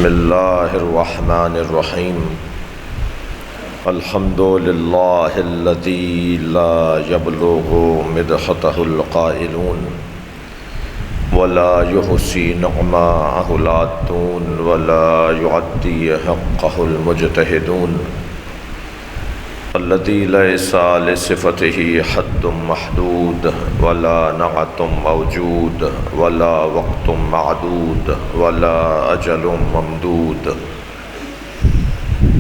بسم اللہ الرحمن الرحیم الحمد للہ الذی لا یبلغ مدحتہ القائلون ولا یحصی نعماءہ العادون ولا یعدی حقہ المجتہدون الذی لیس لصفتہ حد محدود ولا نعت موجود ولا وقت معدود ولا اجل ممدود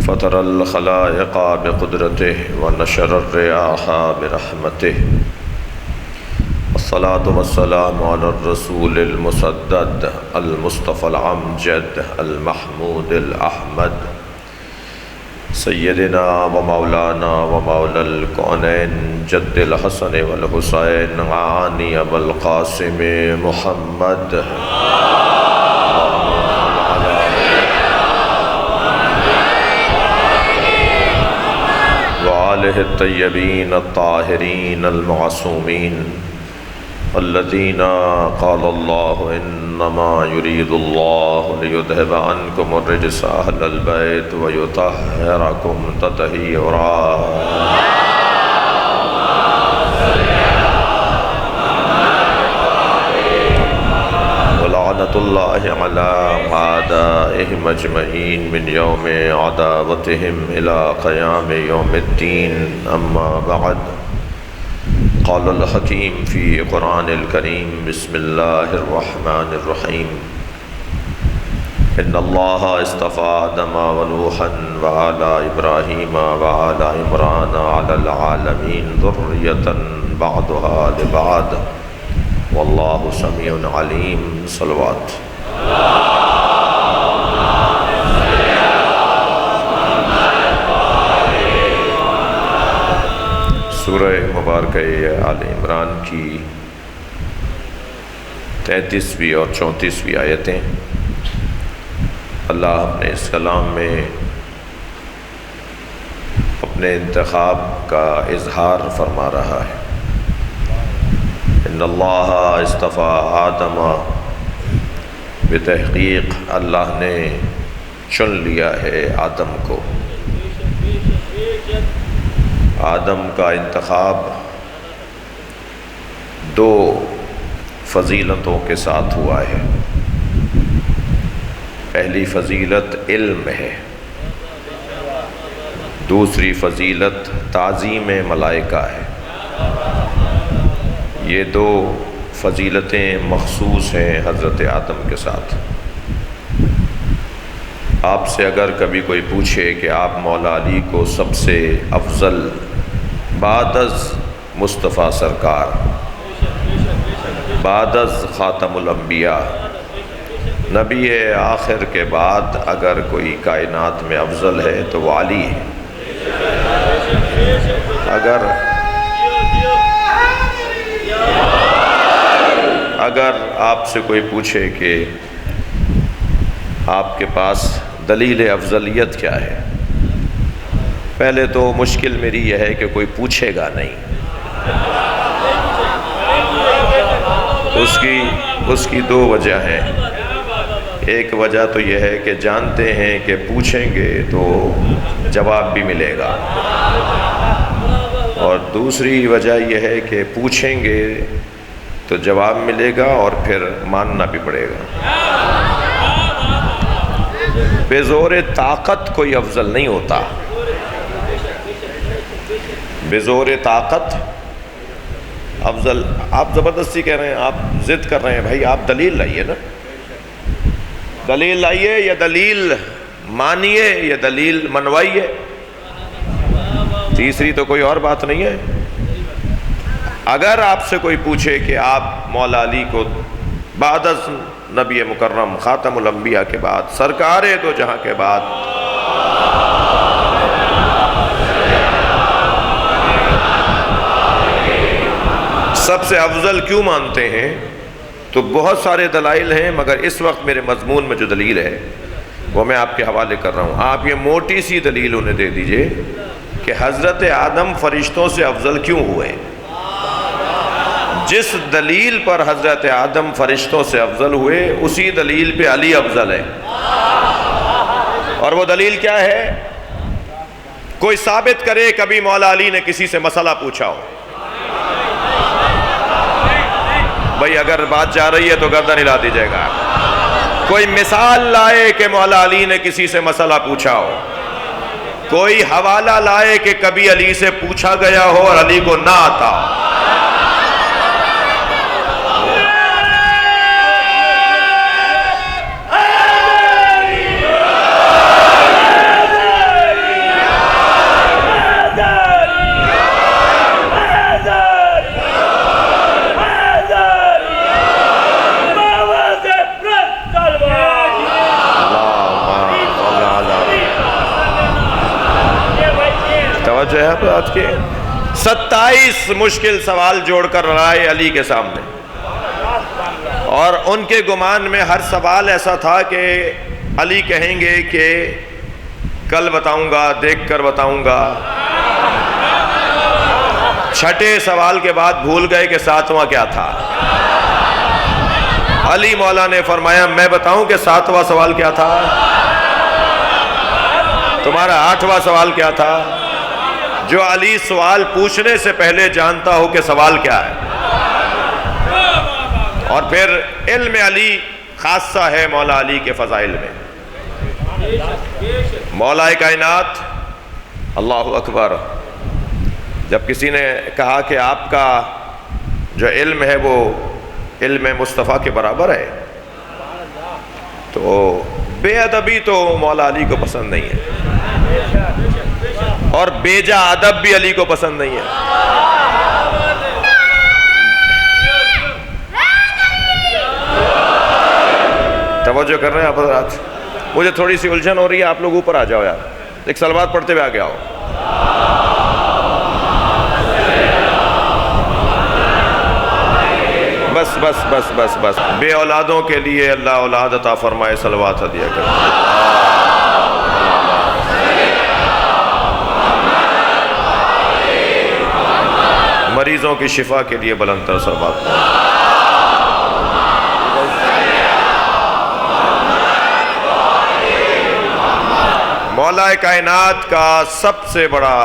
فطر الخلائق بقدرتہ ونشر الریاح برحمتہ والصلاة والسلام علی الرسول المسدد المصطفى الامجد المحمود الاحمد سیدنا و مولانا و مولا الکونین جد الحسن والحسین عانی ابو القاسم محمد وآلہ الطیبین الطاہرین المعصومین الذین قال اللہ انما یرید اللہ لیذہب عنکم الرجس اہل البیت ویطہرکم تطہیرا ولعنۃ اللہ علی اعدائہم اجمعین من یوم عداوتہم الی قیام یوم الدین اما بعد قال الحکیم فی قرآن الکریم بسم اللہ الرحمن الرحیم ان اللہ اصطفى آدم ونوحا وآل ابراہیم وآل عمران علی العالمین ذریۃ بعضها لبعض واللہ سمیع علیم صلوات سورہ مبارکہ آل عمران کی 33ویں اور 34ویں آیتیں اللہ اپنے اس کلام میں اپنے انتخاب کا اظہار فرما رہا ہے ان اللہ اصطفیٰ آدم بتحقیق اللہ نے چن لیا ہے آدم کو آدم کا انتخاب دو فضیلتوں کے ساتھ ہوا ہے پہلی فضیلت علم ہے دوسری فضیلت تعظیم ملائکہ ہے یہ دو فضیلتیں مخصوص ہیں حضرت آدم کے ساتھ آپ سے اگر کبھی کوئی پوچھے کہ آپ مولا علی کو سب سے افضل بعد از مصطفیٰ سرکار بعد از خاتم الانبیاء نبی آخر کے بعد اگر کوئی کائنات میں افضل ہے تو وہ علی ہے اگر آپ سے کوئی پوچھے کہ آپ کے پاس دلیل افضلیت کیا ہے پہلے تو مشکل میری یہ ہے کہ کوئی پوچھے گا نہیں اس کی دو وجہ ہیں ایک وجہ تو یہ ہے کہ جانتے ہیں کہ پوچھیں گے تو جواب بھی ملے گا اور دوسری وجہ یہ ہے کہ پوچھیں گے تو جواب ملے گا اور پھر ماننا بھی پڑے گا بے زور طاقت کوئی افضل نہیں ہوتا بے زور طاقت افضل آپ زبردستی کہہ رہے ہیں آپ ضد کر رہے ہیں بھائی آپ دلیل لائیے نا دلیل لائیے یا دلیل مانیے یا دلیل منوائیے تیسری تو کوئی اور بات نہیں ہے اگر آپ سے کوئی پوچھے کہ آپ مولا علی کو بعد از نبی مکرم خاتم الانبیاء کے بعد سرکار دو جہاں کے بعد سب سے افضل کیوں مانتے ہیں تو بہت سارے دلائل ہیں مگر اس وقت میرے مضمون میں جو دلیل ہے وہ میں آپ کے حوالے کر رہا ہوں آپ یہ موٹی سی دلیل انہیں دے دیجئے کہ حضرت آدم فرشتوں سے افضل کیوں ہوئے جس دلیل پر حضرت آدم فرشتوں سے افضل ہوئے اسی دلیل پہ علی افضل ہے اور وہ دلیل کیا ہے؟ کوئی ثابت کرے کبھی مولا علی نے کسی سے مسئلہ پوچھا ہو. بھئی اگر بات جا رہی ہے تو گردن ہلا دیجیے گا. کوئی مثال لائے کہ مولا علی نے کسی سے مسئلہ پوچھا ہو. کوئی حوالہ لائے کہ کبھی علی سے پوچھا گیا ہو اور علی کو نہ آتا. جو ہے بات کے 27 مشکل سوال جوڑ کر رائے علی کے سامنے، اور ان کے گمان میں ہر سوال ایسا تھا کہ علی کہیں گے کہ کل بتاؤں گا، دیکھ کر بتاؤں گا. چھٹے سوال کے بعد بھول گئے کہ 7واں کیا تھا. علی مولا نے فرمایا میں بتاؤں کہ 7واں سوال کیا تھا؟ تمہارا 8واں سوال کیا تھا؟ جو علی سوال پوچھنے سے پہلے جانتا ہو کہ سوال کیا ہے. اور پھر علم علی خاصہ ہے مولا علی کے فضائل میں. مولا کائنات اللہ اکبر جب کسی نے کہا کہ آپ کا جو علم ہے وہ علم مصطفیٰ کے برابر ہے، تو بے ادبی تو مولا علی کو پسند نہیں ہے، اور بیجا ادب بھی علی کو پسند نہیں ہے. توجہ کر رہے ہیں آپ حضرات؟ مجھے تھوڑی سی الجھن ہو رہی ہے، آپ لوگ اوپر آ جاؤ یار، ایک صلوات پڑھتے ہوئے آگے آؤ. بس بس بس بس بس بے اولادوں کے لیے اللہ اولاد عطا فرمائے، صلوات ہدیہ کریں. مریضوں کی شفا کے لیے بلند تر صلوات. مولا کائنات کا سب سے بڑا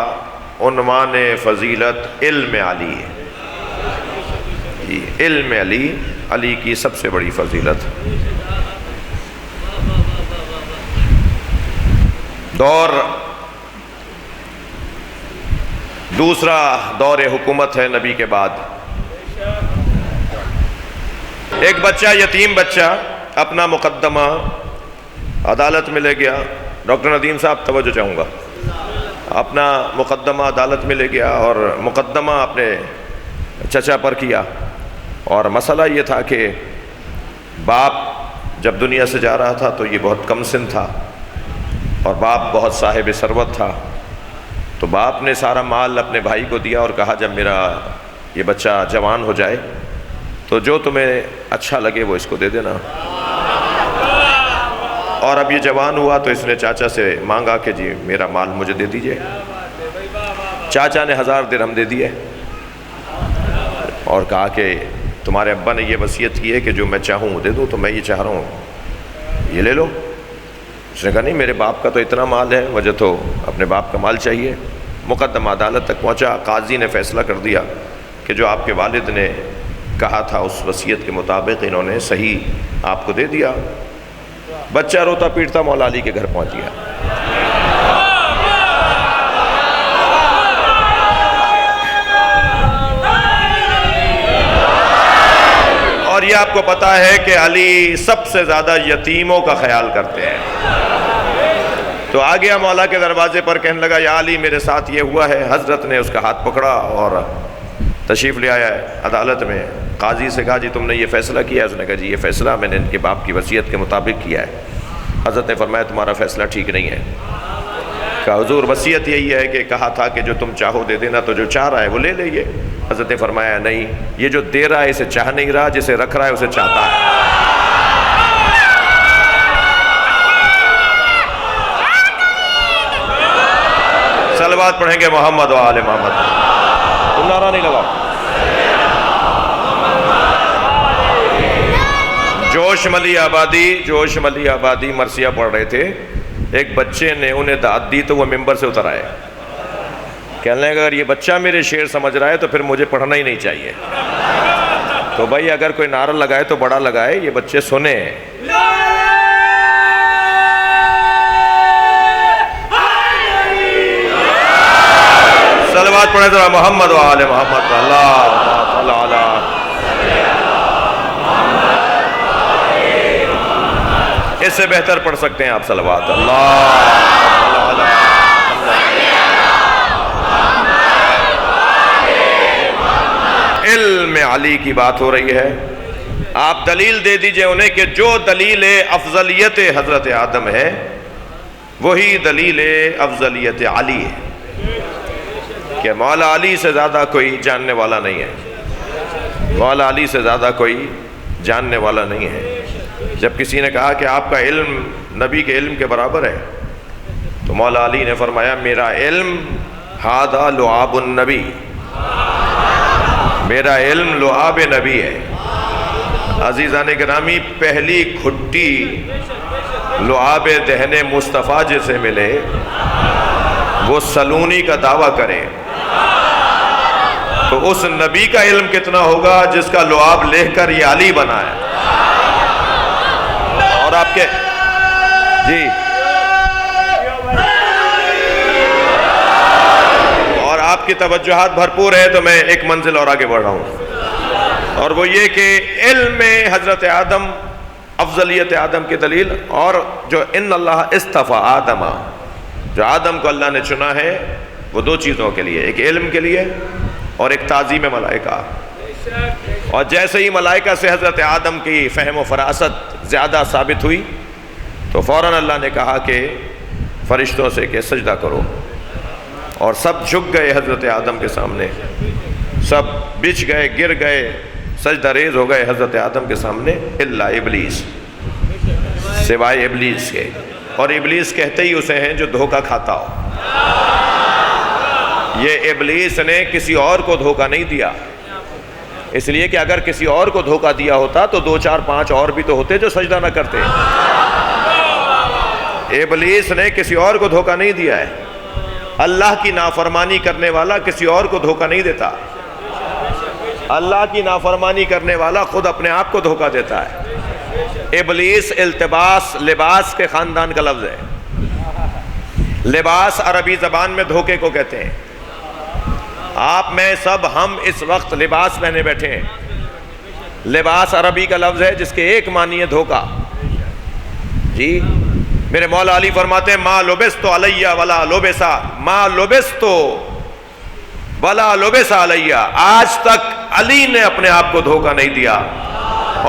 عنوان فضیلت علم علی ہے. علم علی، علی کی سب سے بڑی فضیلت. دوسرا دور حکومت ہے نبی کے بعد. ایک بچہ، یتیم بچہ، اپنا مقدمہ عدالت میں لے گیا. ڈاکٹر ندیم صاحب توجہ چاہوں گا. اپنا مقدمہ عدالت میں لے گیا اور مقدمہ اپنے چچا پر کیا. اور مسئلہ یہ تھا کہ باپ جب دنیا سے جا رہا تھا تو یہ بہت کم سن تھا، اور باپ بہت صاحب ثروت تھا. تو باپ نے سارا مال اپنے بھائی کو دیا اور کہا جب میرا یہ بچہ جوان ہو جائے تو جو تمہیں اچھا لگے وہ اس کو دے دینا. اور اب یہ جوان ہوا تو اس نے چاچا سے مانگا کہ جی میرا مال مجھے دے دیجئے. چاچا نے 1000 درہم دے دیے اور کہا کہ تمہارے ابا نے یہ وصیت کی ہے کہ جو میں چاہوں وہ دے دوں، تو میں یہ چاہ رہا ہوں یہ لے لو. اس نے کہا نہیں، میرے باپ کا تو اتنا مال ہے، مجھے تو اپنے باپ کا مال چاہیے. مقدمہ عدالت تک پہنچا. قاضی نے فیصلہ کر دیا کہ جو آپ کے والد نے کہا تھا اس وصیت کے مطابق انہوں نے صحیح آپ کو دے دیا. بچہ روتا پیٹتا مولا علی کے گھر پہنچ گیا. اور یہ آپ کو پتا ہے کہ علی سب سے زیادہ یتیموں کا خیال کرتے ہیں. تو آ گیا مولا کے دروازے پر، کہنے لگا یا علی میرے ساتھ یہ ہوا ہے. حضرت نے اس کا ہاتھ پکڑا اور تشریف لے آیا ہے عدالت میں. قاضی سے کہا جی تم نے یہ فیصلہ کیا ہے؟ اس نے کہا جی یہ فیصلہ میں نے ان کے باپ کی وصیت کے مطابق کیا ہے. حضرت نے فرمایا تمہارا فیصلہ ٹھیک نہیں ہے. کہا حضور وصیت یہی ہے کہ کہا تھا کہ جو تم چاہو دے دینا، تو جو چاہ رہا ہے وہ لے لے. حضرت نے فرمایا نہیں، یہ جو دے رہا ہے اسے چاہ نہیں رہا، جسے رکھ رہا ہے اسے چاہتا ہے. صلوات پڑھیں گے محمد و آل محمد. تم نعرہ نہیں لگاؤ. جوش ملی آبادی مرثیہ پڑھ رہے تھے. ایک بچے نے انہیں داد دی تو وہ ممبر سے اتر آئے، کہنے لگا اگر یہ بچہ میرے شعر سمجھ رہا ہے تو پھر مجھے پڑھنا ہی نہیں چاہیے۔ تو بھائی اگر کوئی نعرہ لگائے تو بڑا لگائے، یہ بچے سنیں۔ صلوات پڑھیں ذرا محمد و آل محمد، اللہ صلی اللہ۔ اس سے بہتر پڑھ سکتے ہیں آپ صلوات، اللہ۔ علم علی کی بات ہو رہی ہے، آپ دلیل دے دیجئے انہیں کہ جو دلیل افضلیت حضرت آدم ہے وہی دلیل افضلیت علی ہے، کہ مولا علی سے زیادہ کوئی جاننے والا نہیں ہے، مولا علی سے زیادہ کوئی جاننے والا نہیں ہے۔ جب کسی نے کہا کہ آپ کا علم نبی کے علم کے برابر ہے تو مولا علی نے فرمایا میرا علم ھذا لعاب النبی، میرا علم لعاب نبی ہے۔ عزیزان گرامی، پہلی گھٹی لعاب دہن مصطفیٰ جسے ملے وہ سلونی کا دعویٰ کرے تو اس نبی کا علم کتنا ہوگا جس کا لعاب لے کر یہ علی بنا ہے۔ اور آپ کے جی اور آپ کی توجہات بھرپور ہے تو میں ایک منزل اور آگے بڑھ رہا ہوں، اور وہ یہ کہ علم حضرت آدم افضلیت آدم کی دلیل، اور جو ان اللہ اصطفیٰ آدم، جو آدم کو اللہ نے چنا ہے وہ دو چیزوں کے لیے، ایک علم کے لیے اور ایک تعظیم ملائکہ۔ اور جیسے ہی ملائکہ سے حضرت آدم کی فہم و فراست زیادہ ثابت ہوئی تو فوراً اللہ نے کہا کہ فرشتوں سے کہ سجدہ کرو، اور سب جھک گئے حضرت آدم کے سامنے، سب بچھ گئے، گر گئے، سجدہ ریز ہو گئے حضرت آدم کے سامنے، الا ابلیس، سوائے ابلیس کے۔ اور ابلیس کہتے ہی اسے ہیں جو دھوکہ کھاتا ہو۔ یہ ابلیس نے کسی اور کو دھوکہ نہیں دیا، اس لیے کہ اگر کسی اور کو دھوکہ دیا ہوتا تو 2 4 5 اور بھی تو ہوتے جو سجدہ نہ کرتے۔ ابلیس نے کسی اور کو دھوکہ نہیں دیا ہے۔ اللہ کی نافرمانی کرنے والا کسی اور کو دھوکہ نہیں دیتا، اللہ کی نافرمانی کرنے والا خود اپنے آپ کو دھوکہ دیتا ہے۔ ابلیس التباس، لباس کے خاندان کا لفظ ہے۔ لباس عربی زبان میں دھوکے کو کہتے ہیں۔ آپ میں سب ہم اس وقت لباس پہنے بیٹھے ہیں۔ لباس عربی کا لفظ ہے جس کے ایک معنی ہے دھوکہ۔ جی میرے مولا علی فرماتے ہیں ما لبست علیہ ولا لبسا، ما لبست ولا لبس علیہ، آج تک علی نے اپنے آپ کو دھوکہ نہیں دیا،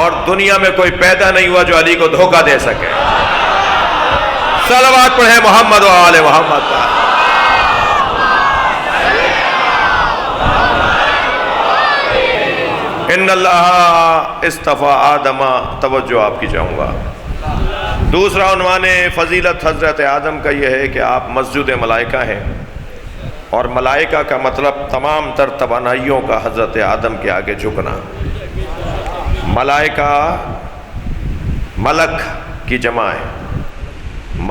اور دنیا میں کوئی پیدا نہیں ہوا جو علی کو دھوکہ دے سکے۔ صلوات پڑھیں محمد و آل محمد کا۔ ان اللہ اصطفیٰ آدم، توجہ آپ کی چاہوں گا۔ دوسرا عنوان فضیلت حضرت آدم کا یہ ہے کہ آپ مسجد ملائکہ ہیں، اور ملائکہ کا مطلب تمام تر توانائیوں کا حضرت آدم کے آگے جھکنا۔ ملائکہ ملک کی جمع ہے،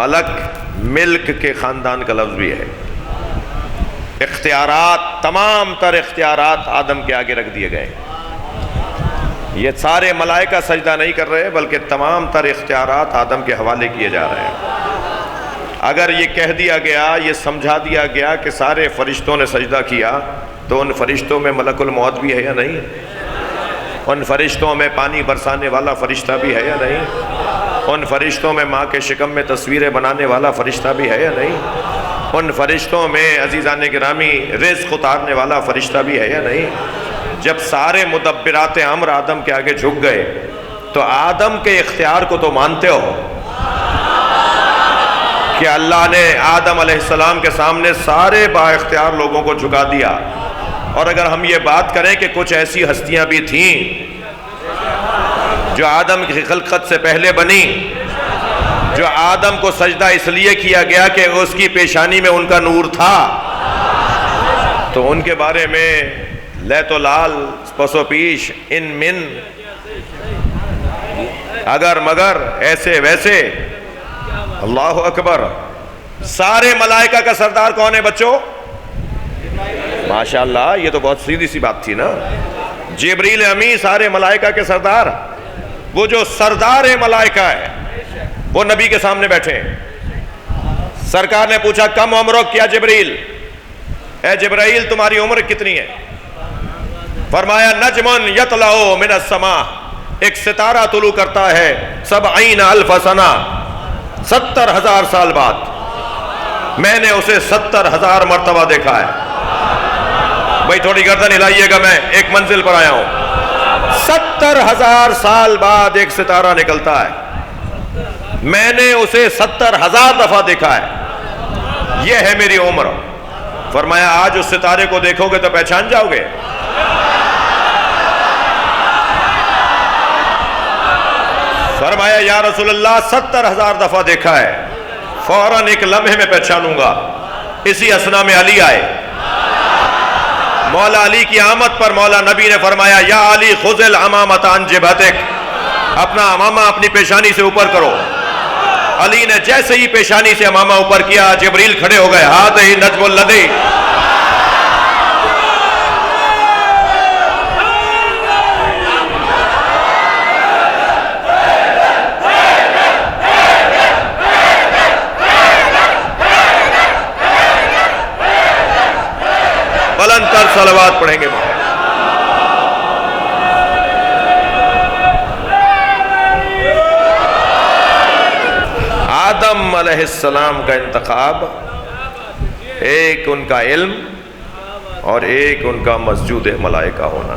ملک ملک کے خاندان کا لفظ بھی ہے۔ اختیارات، تمام تر اختیارات آدم کے آگے رکھ دیے گئے۔ یہ سارے ملائکہ سجدہ نہیں کر رہے بلکہ تمام تر اختیارات آدم کے حوالے کیے جا رہے ہیں۔ اگر یہ کہہ دیا گیا، یہ سمجھا دیا گیا کہ سارے فرشتوں نے سجدہ کیا تو ان فرشتوں میں ملک الموت بھی ہے یا نہیں؟ ان فرشتوں میں پانی برسانے والا فرشتہ بھی ہے یا نہیں؟ ان فرشتوں میں ماں کے شکم میں تصویریں بنانے والا فرشتہ بھی ہے یا نہیں؟ ان فرشتوں میں عزیزان گرامی رزق اتارنے والا فرشتہ بھی ہے یا نہیں؟ جب سارے مدبرات امر آدم کے آگے جھک گئے تو آدم کے اختیار کو تو مانتے ہو کہ اللہ نے آدم علیہ السلام کے سامنے سارے با اختیار لوگوں کو جھکا دیا۔ اور اگر ہم یہ بات کریں کہ کچھ ایسی ہستیاں بھی تھیں جو آدم کی خلقت سے پہلے بنی، جو آدم کو سجدہ اس لیے کیا گیا کہ اس کی پیشانی میں ان کا نور تھا، تو ان کے بارے میں لیت و لال، پس و پیش، ان من، اگر مگر، ایسے ویسے اللہ اکبر. سارے ملائکہ کا سردار کون ہے بچوں؟ ماشاءاللہ، یہ تو بہت سیدھی سی بات تھی نا. جبریل امی سارے ملائکہ کے سردار. وہ جو سردار ملائکہ ہے وہ نبی کے سامنے بیٹھے ہیں. سرکار نے پوچھا کم عمرک یا جبریل، اے جبرائیل تمہاری عمر کتنی ہے؟ فرمایا نجمن یطلع من السماء، ایک ستارہ طلوع کرتا ہے 70,000 سنہ، 70,000 سال بعد. میں نے اسے 70,000 مرتبہ دیکھا ہے. بھائی تھوڑی گردن ہلائیے گا، میں ایک منزل پر آیا ہوں. 70,000 سال بعد ایک ستارہ نکلتا ہے. میں نے اسے 70,000 دفعہ دیکھا ہے. یہ ہے میری عمر. فرمایا آج اس ستارے کو دیکھو گے تو پہچان جاؤ گے؟ فرمایا یا رسول اللہ 70,000 دفعہ دیکھا ہے. فوراً ایک لمحے میں پہچانوں گا. اسی اسنا میں علی آئے. مولا علی کی آمد پر مولا نبی نے فرمایا یا علی خذ العمامۃ عن جبہتک، اپنا امامہ اپنی پیشانی سے اوپر کرو. علی نے جیسے ہی پیشانی سے امامہ اوپر کیا جبریل کھڑے ہو گئے. ہاتھ ہی نجم الذی، بلند تر صلوات پڑھیں گے. آدم علیہ السلام کا انتخاب، ایک ان کا علم اور ایک ان کا مسجود ملائکہ ہونا.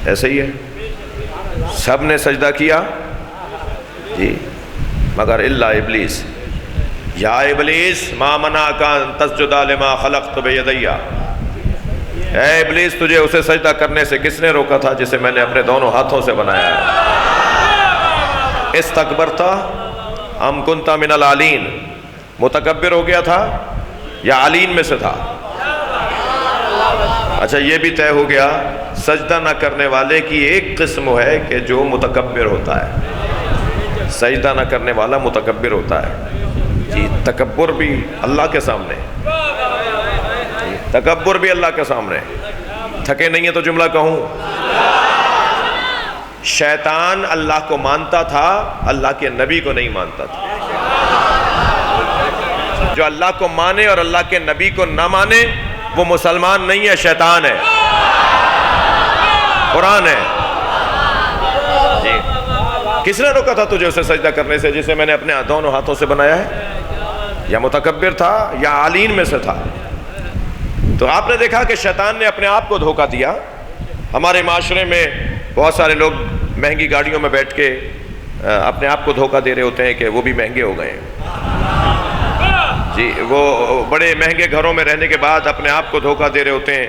ایسے ہی ہے، سب نے سجدہ کیا جی مگر الا ابلیس. یا ابلیس ما منعک ان تسجد لما خلقت بیدی، اے ابلیس تجھے اسے سجدہ کرنے سے کس نے روکا تھا جسے میں نے اپنے دونوں ہاتھوں سے بنایا ہے؟ استکبرت ام کنت من العالین، متکبر ہو گیا تھا یا عالین میں سے تھا؟ اچھا یہ بھی طے ہو گیا سجدہ نہ کرنے والے کی ایک قسم ہے کہ جو متکبر ہوتا ہے. سجدہ نہ کرنے والا متکبر ہوتا ہے جی. تکبر بھی اللہ کے سامنے، تکبر بھی اللہ کے سامنے. تھکے نہیں ہیں تو جملہ کہوں، شیطان اللہ کو مانتا تھا، اللہ کے نبی کو نہیں مانتا تھا. جو اللہ کو مانے اور اللہ کے نبی کو نہ مانے وہ مسلمان نہیں ہے، شیطان ہے. قرآن ہے جی. کس نے روکا تھا تجھے اسے سجدہ کرنے سے جسے میں نے اپنے دونوں ہاتھوں سے بنایا ہے؟ یا متکبر تھا یا عالین میں سے تھا. تو آپ نے دیکھا کہ شیطان نے اپنے آپ کو دھوکہ دیا. ہمارے معاشرے میں بہت سارے لوگ مہنگی گاڑیوں میں بیٹھ کے اپنے آپ کو دھوکہ دے رہے ہوتے ہیں کہ وہ بھی مہنگے ہو گئے جی. وہ بڑے مہنگے گھروں میں رہنے کے بعد اپنے آپ کو دھوکہ دے رہے ہوتے ہیں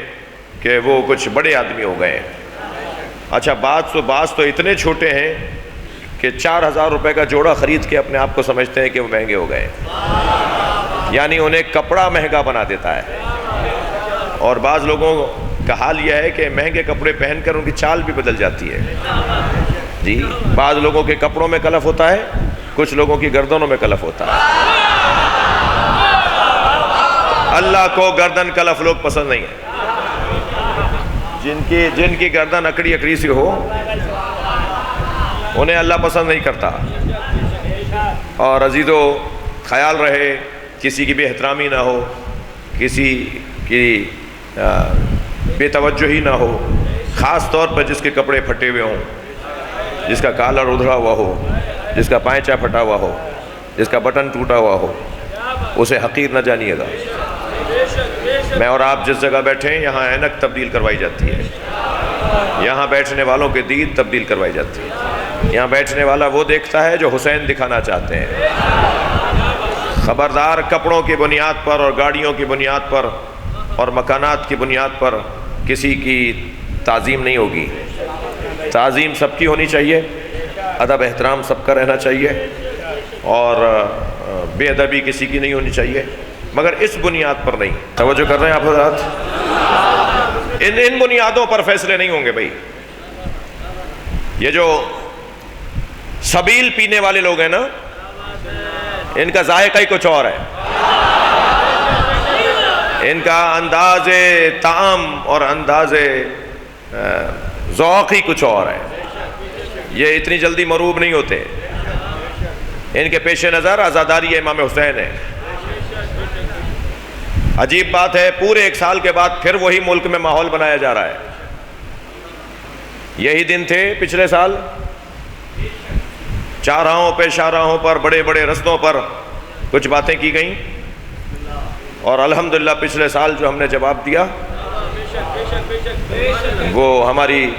کہ وہ کچھ بڑے آدمی ہو گئے. اچھا بعض تو اتنے چھوٹے ہیں کہ 4,000 روپے کا جوڑا خرید کے اپنے آپ کو سمجھتے ہیں کہ وہ مہنگے ہو گئے. یعنی انہیں کپڑا مہنگا بنا دیتا ہے. اور بعض لوگوں کا حال یہ ہے کہ مہنگے کپڑے پہن کر ان کی چال بھی بدل جاتی ہے جی. بعض لوگوں کے کپڑوں میں کلف ہوتا ہے، کچھ لوگوں کی گردنوں میں کلف ہوتا ہے. اللہ کو گردن کلف لوگ پسند نہیں ہیں. جن کی گردن اکڑی اکڑی سی ہو انہیں اللہ پسند نہیں کرتا. اور عزیزو خیال رہے کسی کی بے احترامی نہ ہو، کسی کی بے توجہی نہ ہو، خاص طور پر جس کے کپڑے پھٹے ہوئے ہوں، جس کا کالر ادھرا ہوا ہو، جس کا پائچہ پھٹا ہوا ہو، جس کا بٹن ٹوٹا ہوا ہو، اسے حقیر نہ جانیے گا. میں اور آپ جس جگہ بیٹھے ہیں یہاں اینک تبدیل کروائی جاتی ہے، یہاں بیٹھنے والوں کے دید تبدیل کروائی جاتی ہے. یہاں بیٹھنے والا وہ دیکھتا ہے جو حسین دکھانا چاہتے ہیں. خبردار کپڑوں کی بنیاد پر اور گاڑیوں کی بنیاد پر اور مکانات کی بنیاد پر کسی کی تعظیم نہیں ہوگی. تعظیم سب کی ہونی چاہیے، ادب احترام سب کا رہنا چاہیے، اور بے ادبی کسی کی نہیں ہونی چاہیے، مگر اس بنیاد پر نہیں. توجہ کر رہے ہیں آپ حضرات؟ ان بنیادوں پر فیصلے نہیں ہوں گے. بھائی یہ جو سبیل پینے والے لوگ ہیں نا، ان کا ذائقہ ہی کچھ اور ہے، ان کا انداز طعام اور انداز ذوق ہی کچھ اور ہے۔ یہ اتنی جلدی مروب نہیں ہوتے، ان کے پیش نظر عزاداری امام حسین ہے۔ عجیب بات ہے، پورے 1 سال کے بعد پھر وہی ملک میں ماحول بنایا جا رہا ہے۔ یہی دن تھے پچھلے سال، چارراہوں پہ شاہراہوں پر بڑے بڑے رستوں پر کچھ باتیں کی گئیں، اور الحمدللہ پچھلے سال جو ہم نے جواب دیا وہ ہماری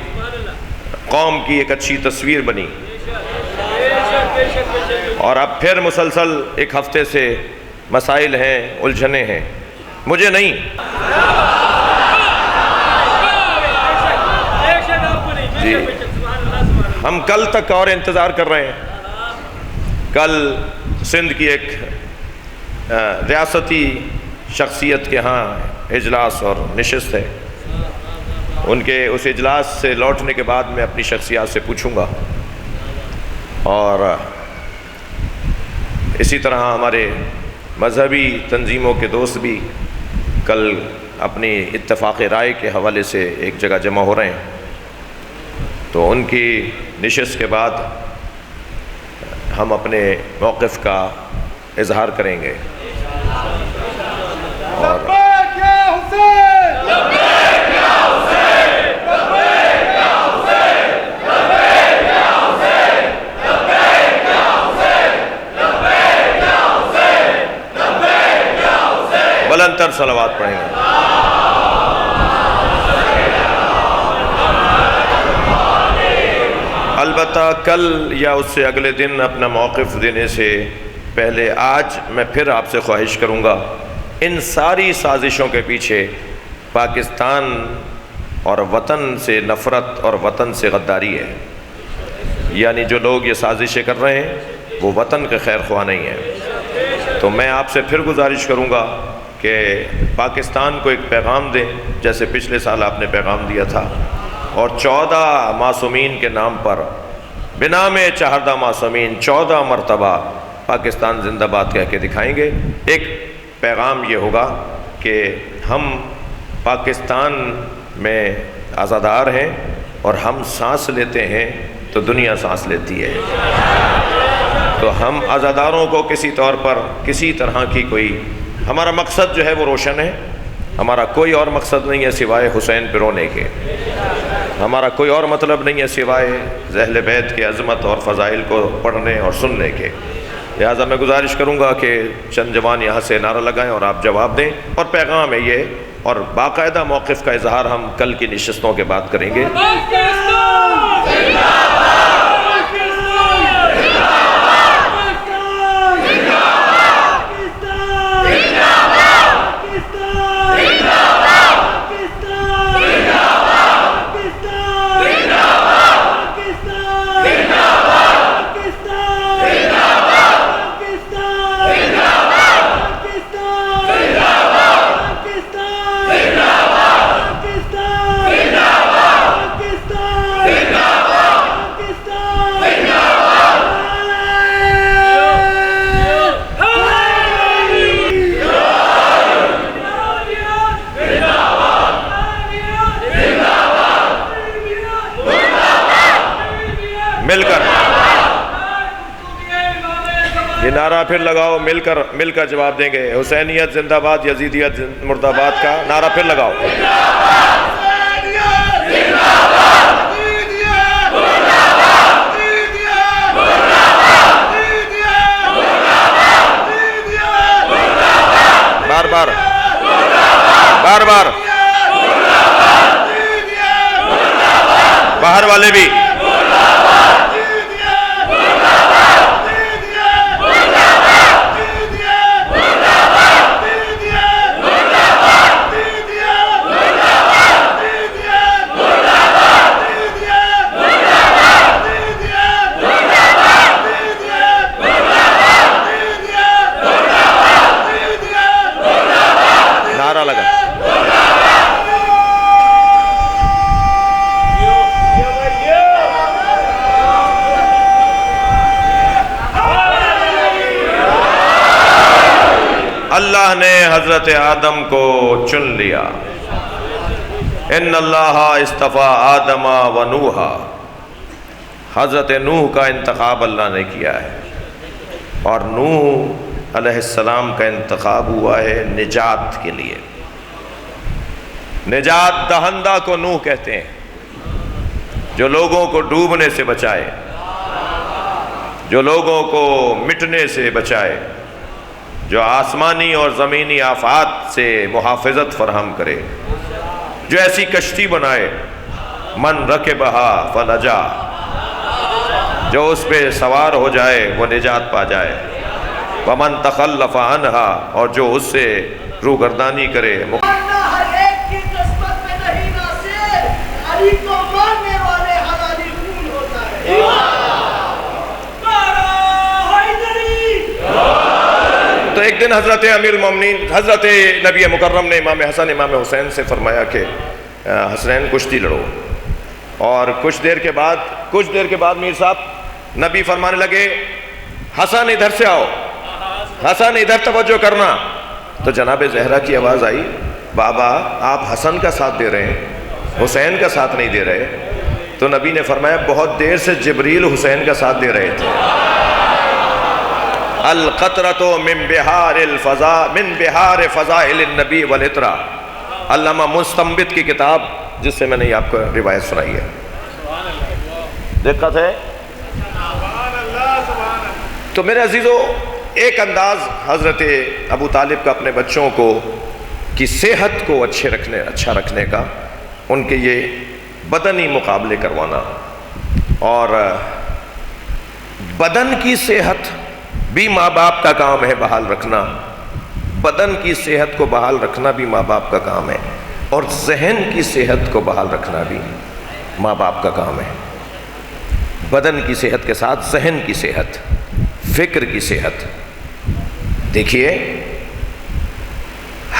قوم کی ایک اچھی تصویر بنی، اور اب پھر مسلسل 1 ہفتے سے مسائل ہیں، الجھنیں ہیں، مجھے نہیں، جی ہم کل تک اور انتظار کر رہے ہیں۔ کل سندھ کی ایک ریاستی شخصیت کے ہاں اجلاس اور نشست ہے، ان کے اس اجلاس سے لوٹنے کے بعد میں اپنی شخصیات سے پوچھوں گا، اور اسی طرح ہمارے مذہبی تنظیموں کے دوست بھی کل اپنی اتفاق رائے کے حوالے سے ایک جگہ جمع ہو رہے ہیں، تو ان کی نشست کے بعد ہم اپنے موقف کا اظہار کریں گے۔ اور بلند تر صلوات پڑھیں گے۔ البتہ کل یا اس سے اگلے دن اپنا موقف دینے سے پہلے آج میں پھر آپ سے خواہش کروں گا، ان ساری سازشوں کے پیچھے پاکستان اور وطن سے نفرت اور وطن سے غداری ہے، یعنی جو لوگ یہ سازشیں کر رہے ہیں وہ وطن کے خیر خواہ نہیں ہیں۔ تو میں آپ سے پھر گزارش کروں گا کہ پاکستان کو ایک پیغام دیں، جیسے پچھلے سال آپ نے پیغام دیا تھا، اور 14 معصومین کے نام پر بنام چہردہ معصومین 14 مرتبہ پاکستان زندہ باد کہہ کے دکھائیں گے۔ ایک پیغام یہ ہوگا کہ ہم پاکستان میں آزادار ہیں، اور ہم سانس لیتے ہیں تو دنیا سانس لیتی ہے، تو ہم آزاداروں کو کسی طور پر کسی طرح کی کوئی، ہمارا مقصد جو ہے وہ روشن ہے، ہمارا کوئی اور مقصد نہیں ہے سوائے حسین پہ رونے کے، ہمارا کوئی اور مطلب نہیں ہے سوائے اہل بیت کے عظمت اور فضائل کو پڑھنے اور سننے کے۔ لہٰذا میں گزارش کروں گا کہ چند جوان یہاں سے نعرہ لگائیں اور آپ جواب دیں، اور پیغام ہے یہ، اور باقاعدہ موقف کا اظہار ہم کل کی نشستوں کے بعد کریں گے۔ مل کر یہ نعرہ پھر لگاؤ، مل کر جواب دیں گے۔ حسینیت زندہ باد، یزیدیت مرد آباد کا نعرہ پھر لگاؤ۔ بار بار باہر والے بھی نعرہ لگا۔ اللہ نے حضرت آدم کو چن لیا. ان اللہ اصطفیٰ آدم و نوحا، حضرت نوح کا انتخاب اللہ نے کیا ہے، اور نوح علیہ السلام کا انتخاب ہوا ہے نجات کے لیے. نجات دہندہ کو نوح کہتے ہیں، جو لوگوں کو ڈوبنے سے بچائے، جو لوگوں کو مٹنے سے بچائے، جو آسمانی اور زمینی آفات سے محافظت فراہم کرے، جو ایسی کشتی بنائے من رکبہا فنجا، جو اس پہ سوار ہو جائے وہ نجات پا جائے. ومن تخلف عنہا، اور جو اس سے روگردانی کرے. ہر ایک کی قسمت میں نہیں ناصر، علی کو ماننے والے حلالی خون ہوتا ہے. تو ایک دن حضرت امیر المومنین حضرت نبی مکرم نے امام حسن امام حسین سے فرمایا کہ حسنین کشتی لڑو. اور کچھ دیر کے بعد میر صاحب نبی فرمانے لگے حسن ادھر سے آؤ، حسن ادھر توجہ کرنا. تو جناب زہرا کی آواز آئی، بابا آپ حسن کا ساتھ دے رہے ہیں، حسین کا ساتھ نہیں دے رہے. تو نبی نے فرمایا بہت دیر سے جبریل حسین کا ساتھ دے رہے تھے. القطرۃ من بحار فضائل النبی والعطرہ، علامہ مستنبط کی کتاب، جس سے میں نے آپ کو روایت سنائی ہے. دقت ہے. تو میرے عزیزو، ایک انداز حضرت ابو طالب کا اپنے بچوں کو کی صحت کو اچھا رکھنے کا، ان کے یہ بدنی مقابلے کروانا، اور بدن کی صحت بھی ماں باپ کا کام ہے بحال رکھنا. بدن کی صحت کو بحال رکھنا بھی ماں باپ کا کام ہے، اور ذہن کی صحت کو بحال رکھنا بھی ماں باپ کا کام ہے. بدن کی صحت کے ساتھ ذہن کی صحت، فکر کی صحت. دیکھیے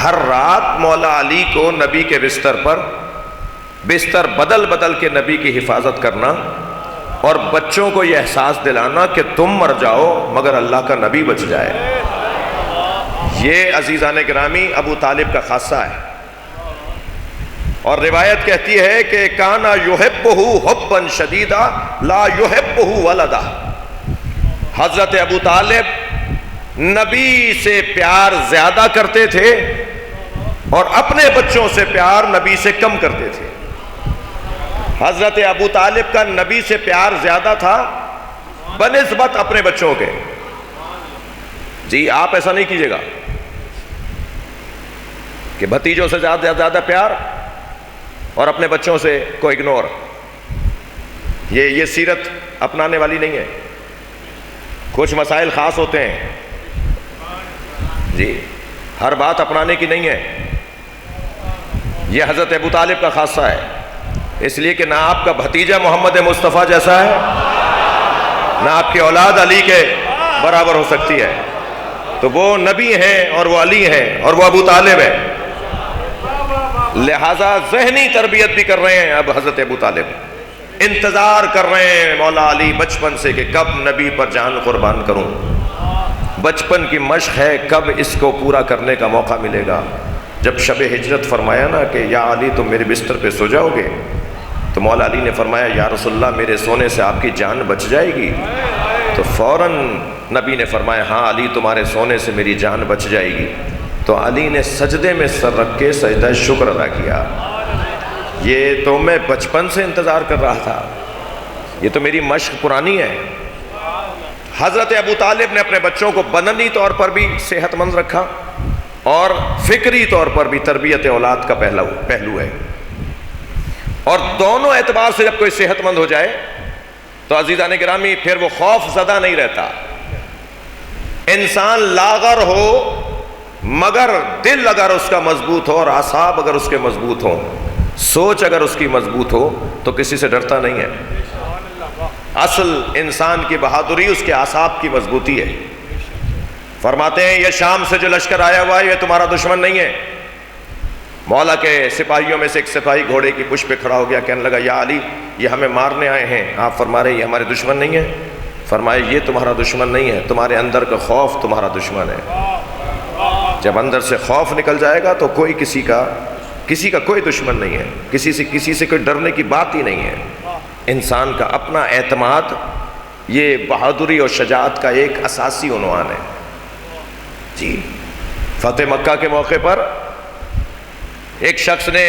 ہر رات مولا علی کو نبی کے بستر بدل بدل کے نبی کی حفاظت کرنا، اور بچوں کو یہ احساس دلانا کہ تم مر جاؤ مگر اللہ کا نبی بچ جائے. یہ عزیزان گرامی ابو طالب کا خاصہ ہے. اور روایت کہتی ہے کہ کانا یحبہ حبا شدیدا لا یحبہ ولدہ، حضرت ابو طالب نبی سے پیار زیادہ کرتے تھے اور اپنے بچوں سے پیار نبی سے کم کرتے تھے. حضرت ابو طالب کا نبی سے پیار زیادہ تھا بنسبت اپنے بچوں کے. جی آپ ایسا نہیں کیجیے گا کہ بھتیجوں سے زیادہ پیار اور اپنے بچوں سے کو اگنور. یہ سیرت اپنانے والی نہیں ہے. کچھ مسائل خاص ہوتے ہیں جی، ہر بات اپنانے کی نہیں ہے. یہ حضرت ابو طالب کا خاصہ ہے، اس لیے کہ نہ آپ کا بھتیجا محمد مصطفیٰ جیسا ہے، نہ آپ کی اولاد علی کے برابر ہو سکتی ہے. تو وہ نبی ہیں اور وہ علی ہیں اور وہ ابو طالب ہیں. لہذا ذہنی تربیت بھی کر رہے ہیں. اب حضرت ابو طالب انتظار کر رہے ہیں مولا علی بچپن سے کہ کب نبی پر جان قربان کروں. بچپن کی مشق ہے، کب اس کو پورا کرنے کا موقع ملے گا. جب شب ہجرت فرمایا نا کہ یا علی تم میرے بستر پہ سو جاؤ گے، تو مولا علی نے فرمایا یا رسول اللہ میرے سونے سے آپ کی جان بچ جائے گی. تو فوراً نبی نے فرمایا ہاں علی تمہارے سونے سے میری جان بچ جائے گی. تو علی نے سجدے میں سر رکھ کے سجدہ شکر ادا کیا. یہ تو میں بچپن سے انتظار کر رہا تھا، یہ تو میری مشق پرانی ہے. حضرت ابو طالب نے اپنے بچوں کو بدنی طور پر بھی صحت مند رکھا اور فکری طور پر بھی تربیت اولاد کا پہلو ہے. اور دونوں اعتبار سے جب کوئی صحت مند ہو جائے تو عزیزان گرامی پھر وہ خوف زدہ نہیں رہتا. انسان لاغر ہو مگر دل اگر اس کا مضبوط ہو اور اعصاب اگر اس کے مضبوط ہوں، سوچ اگر اس کی مضبوط ہو تو کسی سے ڈرتا نہیں ہے. اصل انسان کی بہادری اس کے اعصاب کی مضبوطی ہے. فرماتے ہیں یہ شام سے جو لشکر آیا ہوا ہے یہ تمہارا دشمن نہیں ہے. مولا کے سپاہیوں میں سے ایک سپاہی گھوڑے کی پشت پہ کھڑا ہو گیا، کہنے لگا یا علی یہ ہمیں مارنے آئے ہیں. آپ فرما رہے ہیں یہ ہمارے دشمن نہیں ہے. فرمایا یہ تمہارا دشمن نہیں ہے، تمہارے اندر کا خوف تمہارا دشمن ہے. جب اندر سے خوف نکل جائے گا تو کوئی کسی کا کوئی دشمن نہیں ہے، کسی سے کوئی ڈرنے کی بات ہی نہیں ہے۔ انسان کا اپنا اعتماد یہ بہادری اور شجاعت کا ایک اساسی عنوان ہے۔ جی، فتح مکہ کے موقع پر ایک شخص نے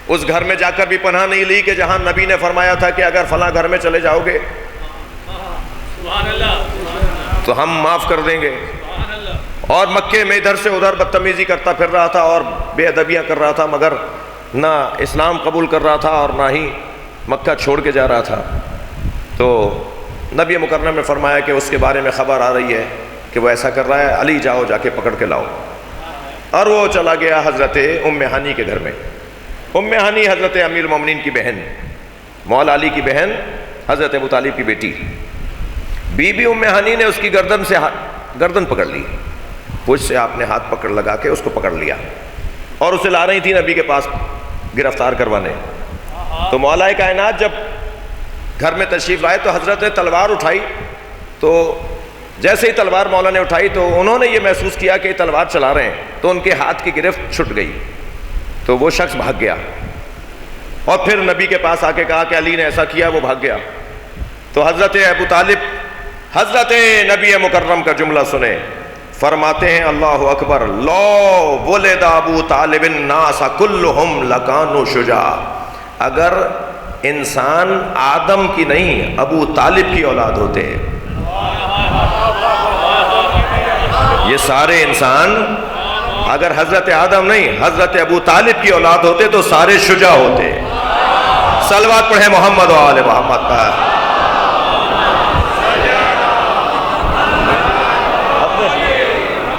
اس گھر میں جا کر بھی پناہ نہیں لی کہ جہاں نبی نے فرمایا تھا کہ اگر فلاں گھر میں چلے جاؤ گے تو ہم معاف کر دیں گے، اور مکے میں ادھر سے ادھر بدتمیزی کرتا پھر رہا تھا اور بے ادبیاں کر رہا تھا، مگر نہ اسلام قبول کر رہا تھا اور نہ ہی مکہ چھوڑ کے جا رہا تھا۔ تو نبی مکرم نے فرمایا کہ اس کے بارے میں خبر آ رہی ہے کہ وہ ایسا کر رہا ہے، علی جاؤ جا کے پکڑ کے لاؤ۔ اور وہ چلا گیا حضرت ام ہانی کے گھر میں۔ ام ہانی حضرت امیر المومنین کی بہن، مولا علی کی بہن، حضرت ابو طالب کی بیٹی۔ بی بی ام ہانی نے اس کی گردن پکڑ لی، پوچھ سے آپ نے ہاتھ پکڑ لگا کے اس کو پکڑ لیا اور اسے لا رہی تھی نبی کے پاس گرفتار کروانے۔ تو مولا کائنات جب گھر میں تشریف لائے تو حضرت نے تلوار اٹھائی، تو جیسے ہی تلوار مولا نے اٹھائی تو انہوں نے یہ محسوس کیا کہ تلوار چلا رہے ہیں، تو ان کے ہاتھ کی گرفت چھٹ گئی، تو وہ شخص بھاگ گیا اور پھر نبی کے پاس آ کے کہا کہ علی نے ایسا کیا، وہ بھاگ گیا۔ تو حضرت ابو طالب حضرت نبی مکرم کا جملہ سنے، فرماتے ہیں اللہ اکبر، لو ولد ابو طالب الناس کلہم لکانوا شجاع، اگر انسان آدم کی نہیں ابو طالب کی اولاد ہوتے، یہ سارے انسان اگر حضرت آدم نہیں حضرت ابو طالب کی اولاد ہوتے تو سارے شجاع ہوتے۔ صلوات پڑھیں محمد و آل محمد پر۔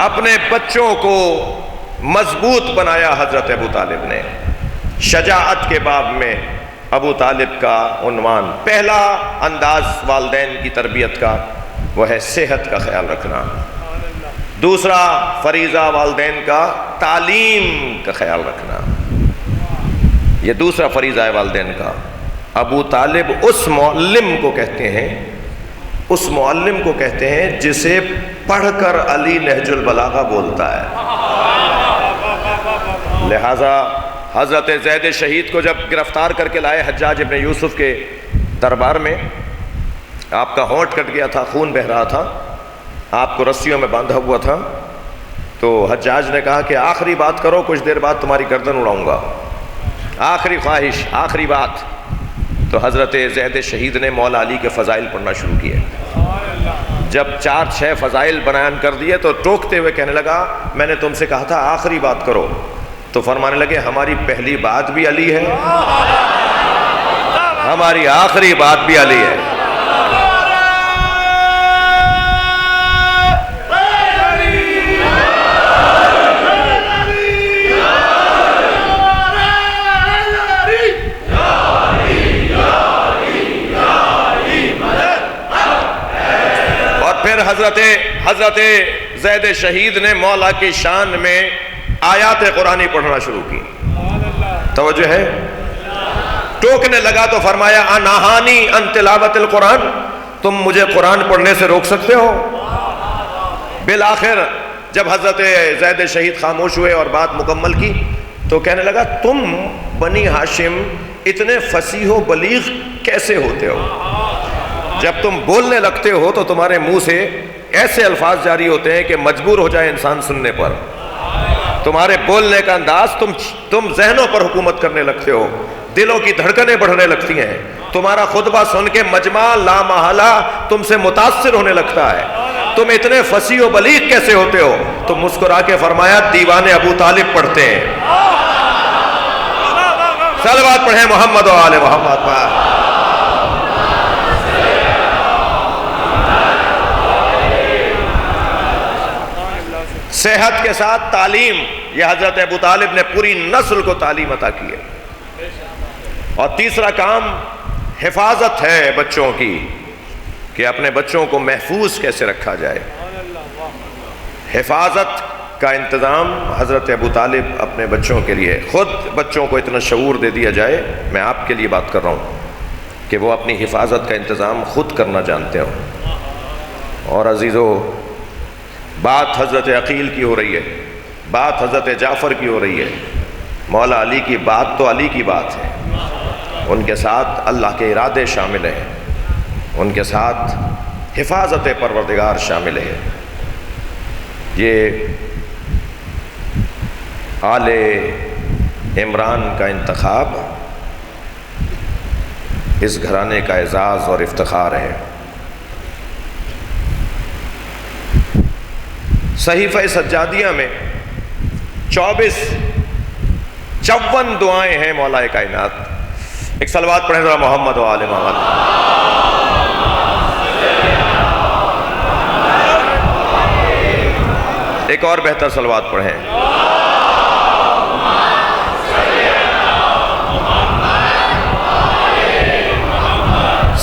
اپنے بچوں کو مضبوط بنایا حضرت ابو طالب نے۔ شجاعت کے باب میں ابو طالب کا عنوان، پہلا انداز والدین کی تربیت کا وہ ہے صحت کا خیال رکھنا، دوسرا فریضہ والدین کا تعلیم کا خیال رکھنا، یہ دوسرا فریضہ ہے والدین کا۔ ابو طالب اس معلم کو کہتے ہیں جسے پڑھ کر علی نہج البلاغہ بولتا ہے۔ لہذا حضرت زید شہید کو جب گرفتار کر کے لائے حجاج ابن یوسف کے دربار میں، آپ کا ہونٹ کٹ گیا تھا، خون بہہ رہا تھا، آپ کو رسیوں میں باندھا ہوا تھا، تو حجاج نے کہا کہ آخری بات کرو، کچھ دیر بعد تمہاری گردن اڑاؤں گا، آخری خواہش، آخری بات۔ تو حضرت زید شہید نے مولا علی کے فضائل پڑھنا شروع کیے۔ جب 4-6 فضائل بیان کر دیے تو ٹوکتے ہوئے کہنے لگا میں نے تم سے کہا تھا آخری بات کرو، تو فرمانے لگے ہماری پہلی بات بھی علی ہے، ہماری آخری بات بھی علی ہے۔ حضرت زید شہید نے مولا کی شان میں آیات قرآنی پڑھنا شروع کی۔ توجہ ہے، ٹوکنے لگا تو فرمایا انہانی ان تلاوت القرآن، تم مجھے قرآن پڑھنے سے روک سکتے ہو؟ بالآخر جب حضرت زید شہید خاموش ہوئے اور بات مکمل کی تو کہنے لگا تم بنی ہاشم اتنے فصیح و بلیغ کیسے ہوتے ہو؟ جب تم بولنے لگتے ہو تو تمہارے منہ سے ایسے الفاظ جاری ہوتے ہیں کہ مجبور ہو جائے انسان سننے پر۔ تمہارے بولنے کا انداز، تم ذہنوں پر حکومت کرنے لگتے ہو، دلوں کی دھڑکنیں بڑھنے لگتی ہیں، تمہارا خطبہ سن کے مجمع لا محالہ تم سے متاثر ہونے لگتا ہے۔ تم اتنے فصیح و بلیغ کیسے ہوتے ہو؟ تو مسکرا کے فرمایا دیوان ابو طالب پڑھتے ہیں۔ صلوات پڑھیں محمد و آل محمد پر۔ صحت کے ساتھ تعلیم، یہ حضرت ابو طالب نے پوری نسل کو تعلیم عطا کی ہے۔ اور تیسرا کام حفاظت ہے بچوں کی، کہ اپنے بچوں کو محفوظ کیسے رکھا جائے۔ حفاظت کا انتظام حضرت ابو طالب اپنے بچوں کے لیے، خود بچوں کو اتنا شعور دے دیا جائے، میں آپ کے لیے بات کر رہا ہوں کہ وہ اپنی حفاظت کا انتظام خود کرنا جانتے ہوں۔ اور عزیزو، بات حضرت عقیل کی ہو رہی ہے، بات حضرت جعفر کی ہو رہی ہے، مولا علی کی بات تو علی کی بات ہے، ان کے ساتھ اللہ کے ارادے شامل ہیں، ان کے ساتھ حفاظت پروردگار شامل ہے۔ یہ آل عمران کا انتخاب اس گھرانے کا اعزاز اور افتخار ہے۔ صحیفہ سجادیہ میں 54 دعائیں ہیں مولا کائنات۔ ایک صلوات پڑھیں ذرا محمد و آل محمد۔ ایک اور بہتر صلوات پڑھیں۔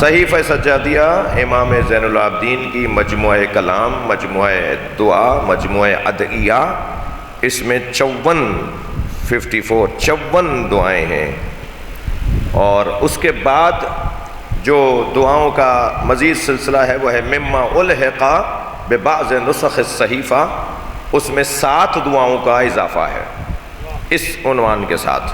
صحیفہ سجادیہ امام زین العابدین کی مجموعہ کلام، مجموعہ دعا، مجموعہ ادعیہ، اس میں 54 دعائیں ہیں، اور اس کے بعد جو دعاؤں کا مزید سلسلہ ہے وہ ہے مما الحق ببعض نسخ الصحیفہ، اس میں 7 دعاؤں کا اضافہ ہے اس عنوان کے ساتھ۔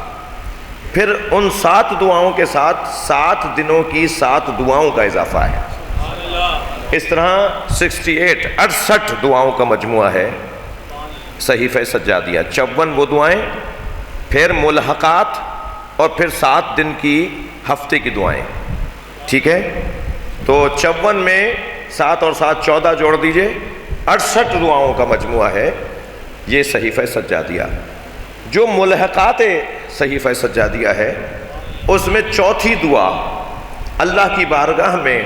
پھر ان 7 دعاؤں کے ساتھ 7 دنوں کی 7 دعاؤں کا اضافہ ہے۔ اس طرح 68 دعاؤں کا مجموعہ ہے صحیفہ سجادیہ۔ 54 وہ دعائیں، پھر ملحقات، اور پھر 7 دن کی ہفتے کی دعائیں، ٹھیک ہے؟ تو 54 میں 7 اور 7 14 جوڑ دیجئے، 68 دعاؤں کا مجموعہ ہے یہ صحیفہ سجادیہ۔ جو ملحقات صحیفہ سجادیہ ہے اس میں 4تھی دعا اللہ کی بارگاہ میں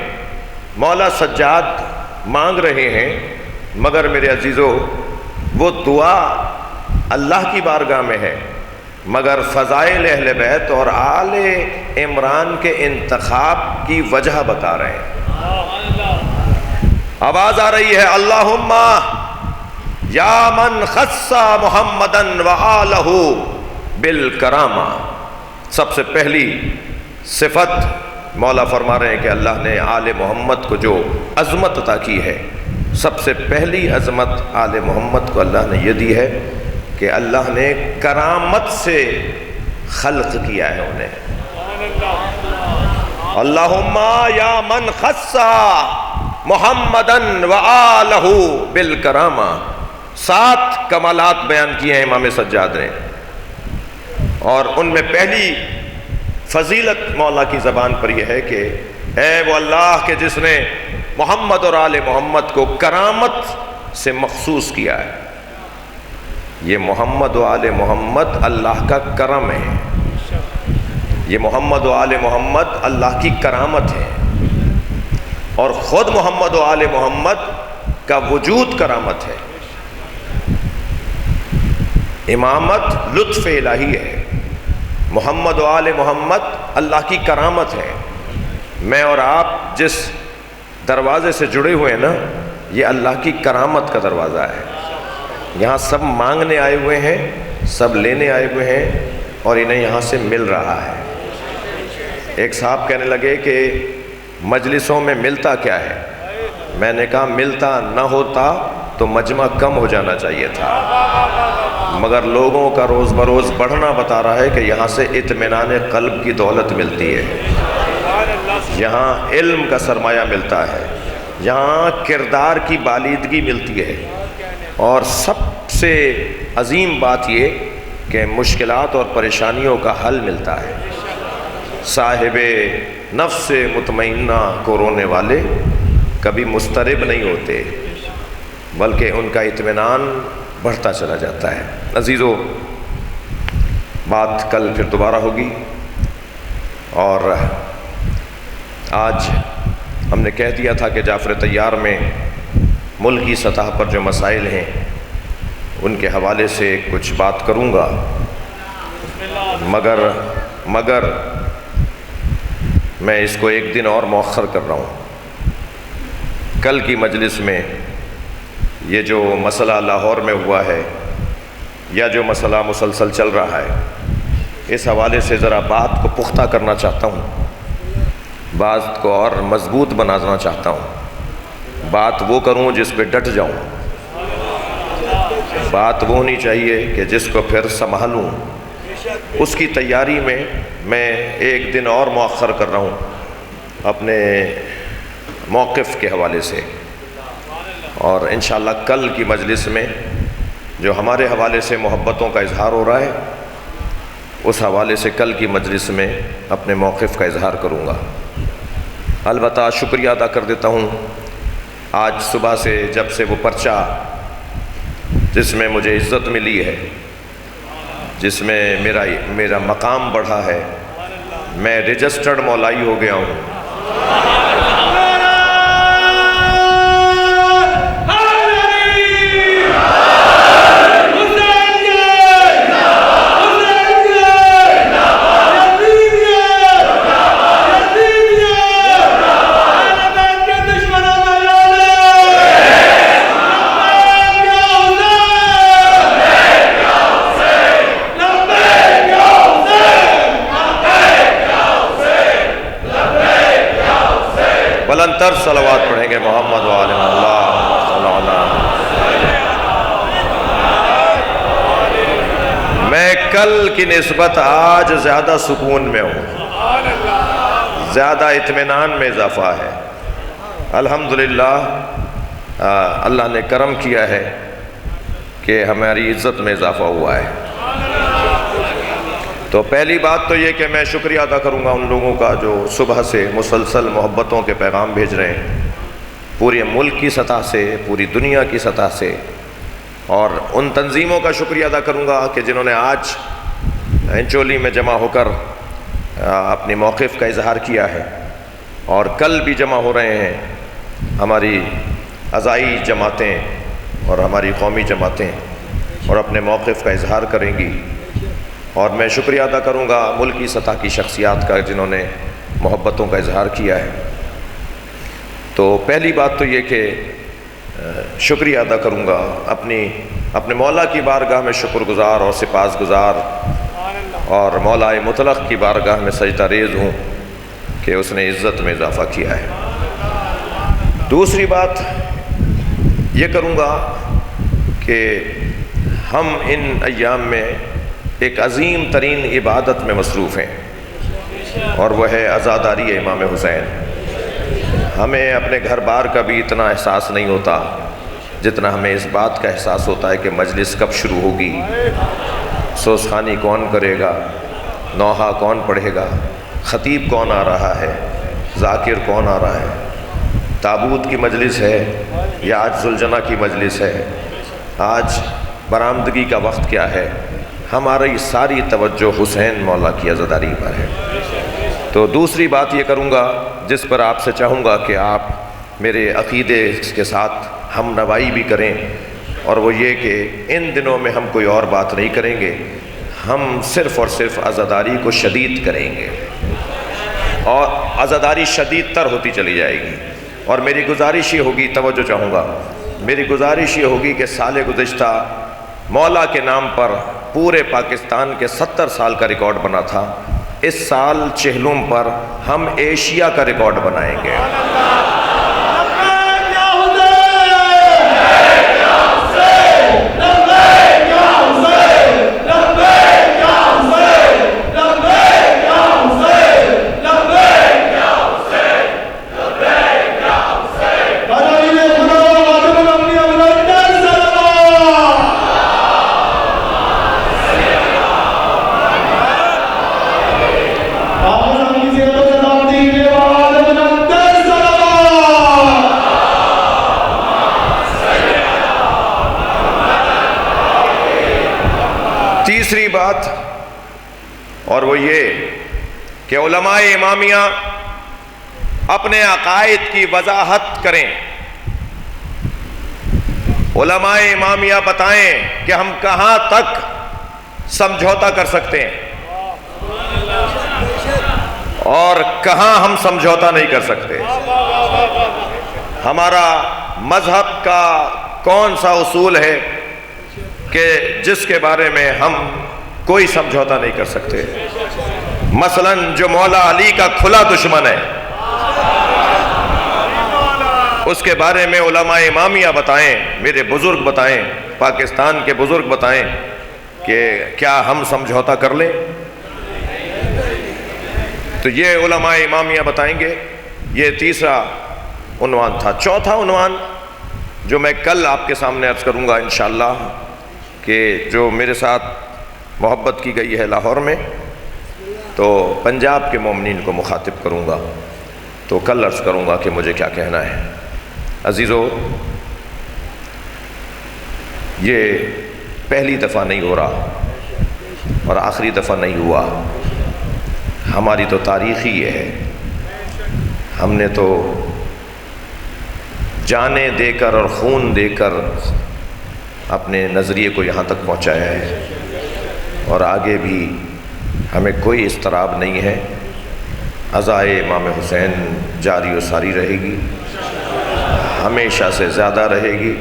مولا سجاد مانگ رہے ہیں، مگر میرے عزیزو وہ دعا اللہ کی بارگاہ میں ہے، مگر فضائل اہل بیت اور آل عمران کے انتخاب کی وجہ بتا رہے ہیں۔ آواز آ رہی ہے اللہم یا من خص محمدن وآلہ بالکرامہ۔ سب سے پہلی صفت مولا فرما رہے ہیں کہ اللہ نے آل محمد کو جو عظمت عطا کی ہے، سب سے پہلی عظمت آل محمد کو اللہ نے یہ دی ہے کہ اللہ نے کرامت سے خلق کیا ہے انہیں۔ اللہم یا من خص محمدن وآلہ بالکرامہ۔ 7 کمالات بیان کیے ہیں امام سجاد نے، اور ان میں پہلی فضیلت مولا کی زبان پر یہ ہے کہ اے وہ اللہ کہ جس نے محمد اور آل محمد کو کرامت سے مخصوص کیا ہے۔ یہ محمد و آل محمد اللہ کا کرم ہے، یہ محمد و آل محمد اللہ کی کرامت ہے، اور خود محمد و آل محمد کا وجود کرامت ہے۔ امامت لطف الہی ہے، محمد و آل محمد اللہ کی کرامت ہے۔ میں اور آپ جس دروازے سے جڑے ہوئے ہیں نا، یہ اللہ کی کرامت کا دروازہ ہے۔ یہاں سب مانگنے آئے ہوئے ہیں، سب لینے آئے ہوئے ہیں، اور انہیں یہاں سے مل رہا ہے۔ ایک صاحب کہنے لگے کہ مجلسوں میں ملتا کیا ہے؟ میں نے کہا ملتا نہ ہوتا تو مجمع کم ہو جانا چاہیے تھا، مگر لوگوں کا روز بروز بڑھنا بتا رہا ہے کہ یہاں سے اطمینان قلب کی دولت ملتی ہے، یہاں علم کا سرمایہ ملتا ہے، یہاں کردار کی بالیدگی ملتی ہے، اور سب سے عظیم بات یہ کہ مشکلات اور پریشانیوں کا حل ملتا ہے۔ صاحب نفس مطمئنہ کو رونے والے کبھی مضطرب نہیں ہوتے، بلکہ ان کا اطمینان بڑھتا چلا جاتا ہے۔ عزیزو، بات کل پھر دوبارہ ہوگی، اور آج ہم نے کہہ دیا تھا کہ جعفر طیار میں ملکی سطح پر جو مسائل ہیں ان کے حوالے سے کچھ بات کروں گا، مگر میں اس کو ایک دن اور مؤخر کر رہا ہوں۔ کل کی مجلس میں یہ جو مسئلہ لاہور میں ہوا ہے، یا جو مسئلہ مسلسل چل رہا ہے، اس حوالے سے ذرا بات کو پختہ کرنا چاہتا ہوں، بات کو اور مضبوط بنانا چاہتا ہوں، بات وہ کروں جس پہ ڈٹ جاؤں۔ بات وہ ہونی چاہیے کہ جس کو پھر سنبھالوں، اس کی تیاری میں ایک دن اور مؤخر کر رہا ہوں اپنے موقف کے حوالے سے، اور انشاءاللہ کل کی مجلس میں جو ہمارے حوالے سے محبتوں کا اظہار ہو رہا ہے، اس حوالے سے کل کی مجلس میں اپنے موقف کا اظہار کروں گا۔ البتہ شکریہ ادا کر دیتا ہوں، آج صبح سے جب سے وہ پرچہ جس میں مجھے عزت ملی ہے، جس میں میرا مقام بڑھا ہے، میں رجسٹرڈ مولائی ہو گیا ہوں۔ بلندتر صلوات پڑھیں گے محمد وآلہ اللہ صلی اللہ علیہ وسلم۔ میں کل کی نسبت آج زیادہ سکون میں ہوں، زیادہ اطمینان میں اضافہ ہے۔ الحمدللہ اللہ نے کرم کیا ہے کہ ہماری عزت میں اضافہ ہوا ہے۔ تو پہلی بات تو یہ کہ میں شکریہ ادا کروں گا ان لوگوں کا جو صبح سے مسلسل محبتوں کے پیغام بھیج رہے ہیں، پورے ملک کی سطح سے، پوری دنیا کی سطح سے، اور ان تنظیموں کا شکریہ ادا کروں گا کہ جنہوں نے آج انچولی میں جمع ہو کر اپنی موقف کا اظہار کیا ہے، اور کل بھی جمع ہو رہے ہیں ہماری عزائی جماعتیں اور ہماری قومی جماعتیں، اور اپنے موقف کا اظہار کریں گی۔ اور میں شکریہ ادا کروں گا ملکی سطح کی شخصیات کا جنہوں نے محبتوں کا اظہار کیا ہے۔ تو پہلی بات تو یہ کہ شکریہ ادا کروں گا، اپنے مولا کی بارگاہ میں شکر گزار اور سپاس گزار، اور مولا مطلق کی بارگاہ میں سجدہ ریز ہوں کہ اس نے عزت میں اضافہ کیا ہے۔ دوسری بات یہ کروں گا کہ ہم ان ایام میں ایک عظیم ترین عبادت میں مصروف ہیں، اور وہ ہے عزاداری امام حسین۔ ہمیں اپنے گھر بار کا بھی اتنا احساس نہیں ہوتا جتنا ہمیں اس بات کا احساس ہوتا ہے کہ مجلس کب شروع ہوگی، سوزخانی کون کرے گا، نوحہ کون پڑھے گا، خطیب کون آ رہا ہے، ذاکر کون آ رہا ہے، تابوت کی مجلس ہے یا آج ذوالجناح کی مجلس ہے، آج برآمدگی کا وقت کیا ہے۔ ہماری ساری توجہ حسین مولا کی عزاداری پر ہے۔ تو دوسری بات یہ کروں گا جس پر آپ سے چاہوں گا کہ آپ میرے عقیدے کے ساتھ ہم نوائی بھی کریں، اور وہ یہ کہ ان دنوں میں ہم کوئی اور بات نہیں کریں گے، ہم صرف اور صرف عزاداری کو شدید کریں گے، اور عزاداری شدید تر ہوتی چلی جائے گی۔ اور میری گزارش یہ ہوگی، توجہ چاہوں گا، میری گزارش یہ ہوگی کہ سال گزشتہ مولا کے نام پر پورے پاکستان کے 70 سال کا ریکارڈ بنا تھا، اس سال چہلم پر ہم ایشیا کا ریکارڈ بنائیں گے۔ تیسری بات، اور وہ یہ کہ علماء امامیہ اپنے عقائد کی وضاحت کریں، علماء امامیہ بتائیں کہ ہم کہاں تک سمجھوتا کر سکتے ہیں اور کہاں ہم سمجھوتا نہیں کر سکتے۔ ہمارا مذہب کا کون سا اصول ہے کہ جس کے بارے میں ہم کوئی سمجھوتا نہیں کر سکتے؟ مثلا جو مولا علی کا کھلا دشمن ہے، اس کے بارے میں علماء امامیہ بتائیں، میرے بزرگ بتائیں پاکستان کے بزرگ بتائیں کہ کیا ہم سمجھوتا کر لیں؟ تو یہ علماء امامیہ بتائیں گے۔ یہ تیسرا عنوان تھا۔ چوتھا عنوان جو میں کل آپ کے سامنے عرض کروں گا انشاءاللہ، کہ جو میرے ساتھ محبت کی گئی ہے لاہور میں، تو پنجاب کے مومنین کو مخاطب کروں گا، تو کل عرض کروں گا کہ مجھے کیا کہنا ہے۔ عزیزو، یہ پہلی دفعہ نہیں ہو رہا اور آخری دفعہ نہیں ہوا، ہماری تو تاریخ ہی یہ ہے۔ ہم نے تو جانیں دے کر اور خون دے کر اپنے نظریے کو یہاں تک پہنچایا ہے، اور آگے بھی ہمیں کوئی اضطراب نہیں ہے۔ عزائے امام حسین جاری و ساری رہے گی، ہمیشہ سے زیادہ رہے گی،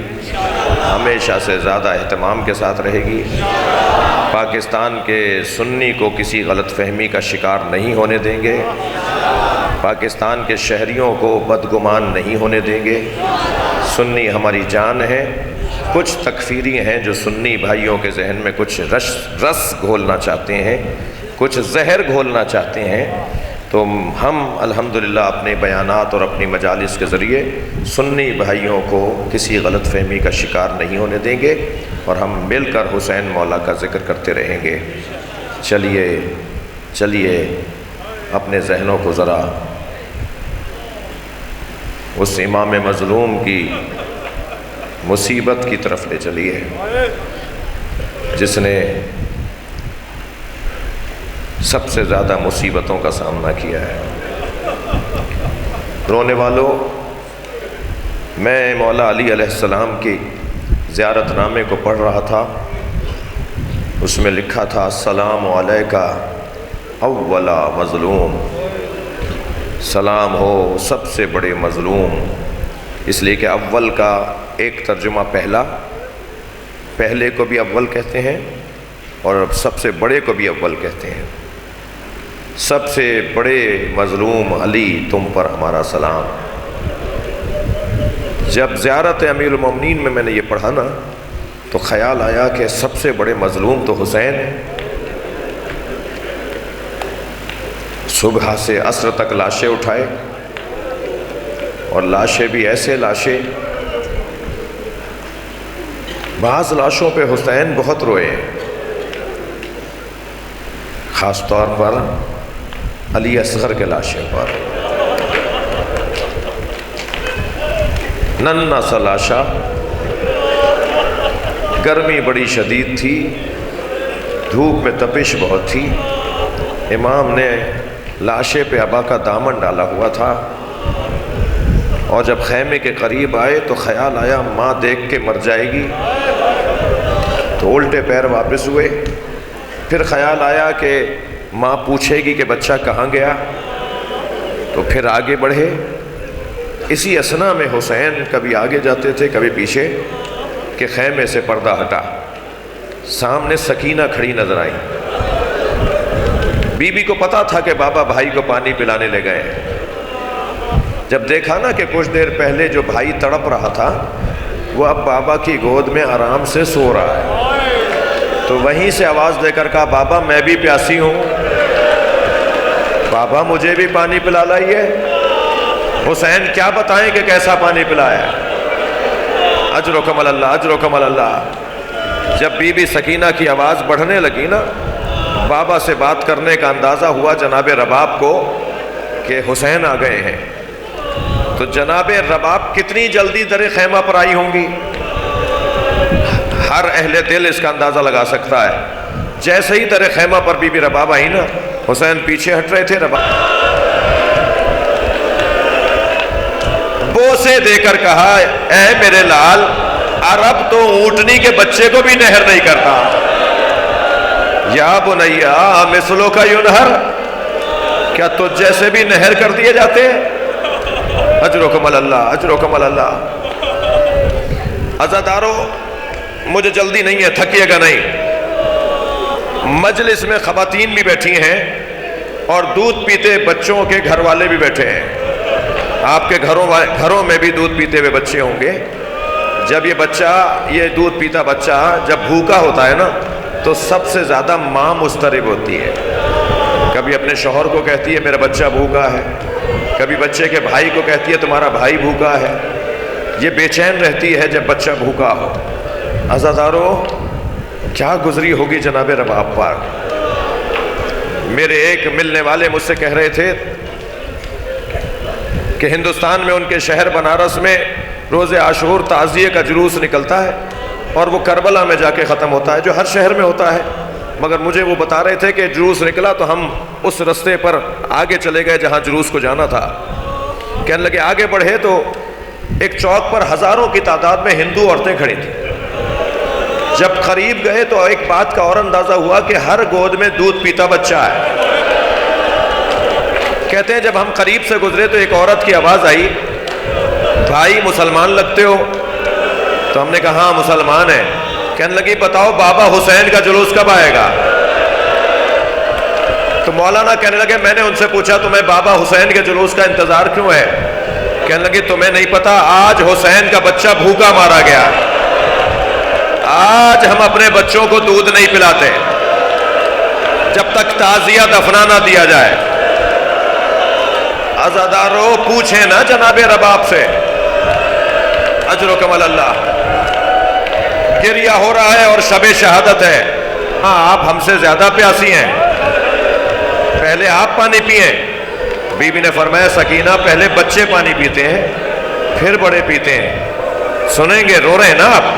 ہمیشہ سے زیادہ اہتمام کے ساتھ رہے گی۔ پاکستان کے سنی کو کسی غلط فہمی کا شکار نہیں ہونے دیں گے، پاکستان کے شہریوں کو بدگمان نہیں ہونے دیں گے۔ سنی ہماری جان ہے۔ کچھ تکفیری ہیں جو سنی بھائیوں کے ذہن میں کچھ رس گھولنا چاہتے ہیں، کچھ زہر گھولنا چاہتے ہیں، تو ہم الحمدللہ اپنے بیانات اور اپنی مجالس کے ذریعے سنی بھائیوں کو کسی غلط فہمی کا شکار نہیں ہونے دیں گے، اور ہم مل کر حسین مولا کا ذکر کرتے رہیں گے۔ چلیے اپنے ذہنوں کو ذرا اس امام مظلوم کی مصیبت کی طرف لے چلیے، جس نے سب سے زیادہ مصیبتوں کا سامنا کیا ہے۔ رونے والوں، میں مولا علی علیہ السلام کی زیارت نامے کو پڑھ رہا تھا، اس میں لکھا تھا السلام علیکہ اولا مظلوم، سلام ہو سب سے بڑے مظلوم، اس لیے کہ اول کا ایک ترجمہ پہلے کو بھی اول کہتے ہیں اور سب سے بڑے کو بھی اول کہتے ہیں۔ سب سے بڑے مظلوم علی تم پر ہمارا سلام۔ جب زیارت امیر المومنین میں نے یہ پڑھا نا، تو خیال آیا کہ سب سے بڑے مظلوم تو حسین ہیں۔ صبح سے عصر تک لاشیں اٹھائے، اور لاشیں بھی ایسے لاشیں، بعض لاشوں پہ حسین بہت روئے، خاص طور پر علی اصغر کے لاشیں پر۔ ننھا سا لاشا، گرمی بڑی شدید تھی، دھوپ میں تپش بہت تھی، امام نے لاشے پہ ابا کا دامن ڈالا ہوا تھا، اور جب خیمے کے قریب آئے تو خیال آیا ماں دیکھ کے مر جائے گی، تو الٹے پیر واپس ہوئے۔ پھر خیال آیا کہ ماں پوچھے گی کہ بچہ کہاں گیا، تو پھر آگے بڑھے۔ اسی اثنا میں حسین کبھی آگے جاتے تھے کبھی پیچھے، کہ خیمے سے پردہ ہٹا، سامنے سکینہ کھڑی نظر آئی۔ بی بی کو پتا تھا کہ بابا بھائی کو پانی پلانے لے گئے ہیں۔ جب دیکھا نا کہ کچھ دیر پہلے جو بھائی تڑپ رہا تھا وہ اب بابا کی گود میں آرام سے سو رہا ہے، تو وہیں سے آواز دے کر کہا بابا میں بھی پیاسی ہوں، بابا مجھے بھی پانی پلا لائیے۔ حسین کیا بتائیں کہ کیسا پانی پلایا، اجرکم اللہ، اجرکم اللہ۔ جب بی بی سکینہ کی آواز بڑھنے لگی نا، بابا سے بات کرنے کا اندازہ ہوا جناب رباب کو کہ حسین آ گئے ہیں، تو جناب رباب کتنی جلدی در خیمہ پر آئی ہوں گی، ہر اہل دل اس کا اندازہ لگا سکتا ہے۔ جیسے ہی در خیمہ پر بی بی رباب آئی نا، حسین پیچھے ہٹ رہے تھے، رباب بوسے دے کر کہا اے میرے لال، عرب تو اونٹنی کے بچے کو بھی نہر نہیں کرتا، یا بنیا مثلو کا ینہر، کیا تجھ جیسے بھی نہر کر دیے جاتے ہیں؟ اجرکم اللہ، اجرکم اللہ۔ عزادارو، مجھے جلدی نہیں ہے، تھکیے گا نہیں۔ مجلس میں خواتین بھی بیٹھی ہیں اور دودھ پیتے بچوں کے گھر والے بھی بیٹھے ہیں، آپ کے گھروں میں بھی دودھ پیتے ہوئے بچے ہوں گے۔ جب یہ بچہ یہ دودھ پیتا بچہ جب بھوکا ہوتا ہے نا تو سب سے زیادہ ماں مضطرب ہوتی ہے. کبھی اپنے شوہر کو کہتی ہے میرا بچہ بھوکا ہے، کبھی بچے کے بھائی کو کہتی ہے تمہارا بھائی بھوکا ہے. یہ بے چین رہتی ہے جب بچہ بھوکا ہو. عزادارو کیا گزری ہوگی جناب رباب پاک. میرے ایک ملنے والے مجھ سے کہہ رہے تھے کہ ہندوستان میں ان کے شہر بنارس میں روز عاشور تعزیے کا جلوس نکلتا ہے اور وہ کربلا میں جا کے ختم ہوتا ہے، جو ہر شہر میں ہوتا ہے. مگر مجھے وہ بتا رہے تھے کہ جلوس نکلا تو ہم اس رستے پر آگے چلے گئے جہاں جلوس کو جانا تھا. کہنے لگے آگے بڑھے تو ایک چوک پر ہزاروں کی تعداد میں ہندو عورتیں کھڑی تھیں. جب قریب گئے تو ایک بات کا اور اندازہ ہوا کہ ہر گود میں دودھ پیتا بچہ ہے. کہتے ہیں جب ہم قریب سے گزرے تو ایک عورت کی آواز آئی بھائی مسلمان لگتے ہو؟ تو ہم نے کہا ہاں مسلمان ہیں. کہنے لگی بتاؤ بابا حسین کا جلوس کب آئے گا؟ تو مولانا کہنے لگے میں نے ان سے پوچھا تمہیں بابا حسین کے جلوس کا انتظار کیوں ہے؟ کہنے لگی تمہیں نہیں پتا آج حسین کا بچہ بھوکا مارا گیا. آج ہم اپنے بچوں کو دودھ نہیں پلاتے جب تک تعزیہ دفنا نہ دیا جائے. عزادارو پوچھیں نا جناب رباب سے. اجرکم اللہ. گریہ ہو رہا ہے اور شب شہادت ہے. ہاں آپ ہم سے زیادہ پیاسی ہیں، پہلے آپ پانی پئیں. بی بی نے فرمایا سکینہ پہلے بچے پانی پیتے ہیں پھر بڑے پیتے ہیں. سنیں گے رو رہے ہیں نا آپ.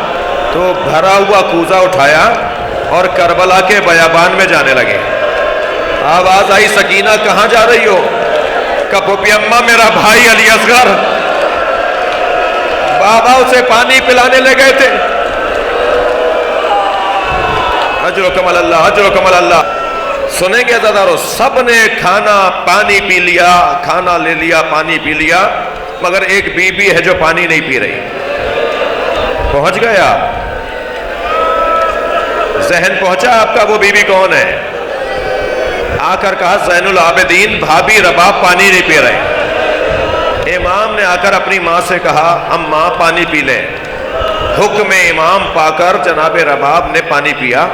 تو بھرا ہوا کوزہ اٹھایا اور کربلا کے بیابان میں جانے لگے. آواز آئی سکینہ کہاں جا رہی ہو؟ پھوپھی اماں میرا بھائی علی اصغر بابا اسے پانی پلانے لے گئے تھے. اجرکم اللہ اجرکم اللہ. سنیں گے عزادارو سب نے کھانا پانی پی لیا، کھانا لے لیا پانی پی لیا، مگر ایک بی بی ہے جو پانی نہیں پی رہی. پہنچ گیا ذہن پہنچا آپ کا وہ بی بی کون ہے؟ آ کر کہا زین العابدین بھابی رباب پانی نہیں پی رہے. امام نے آ کر اپنی ماں سے کہا اماں پانی پی لیں. حکم امام پا کر جناب رباب نے پانی پیا،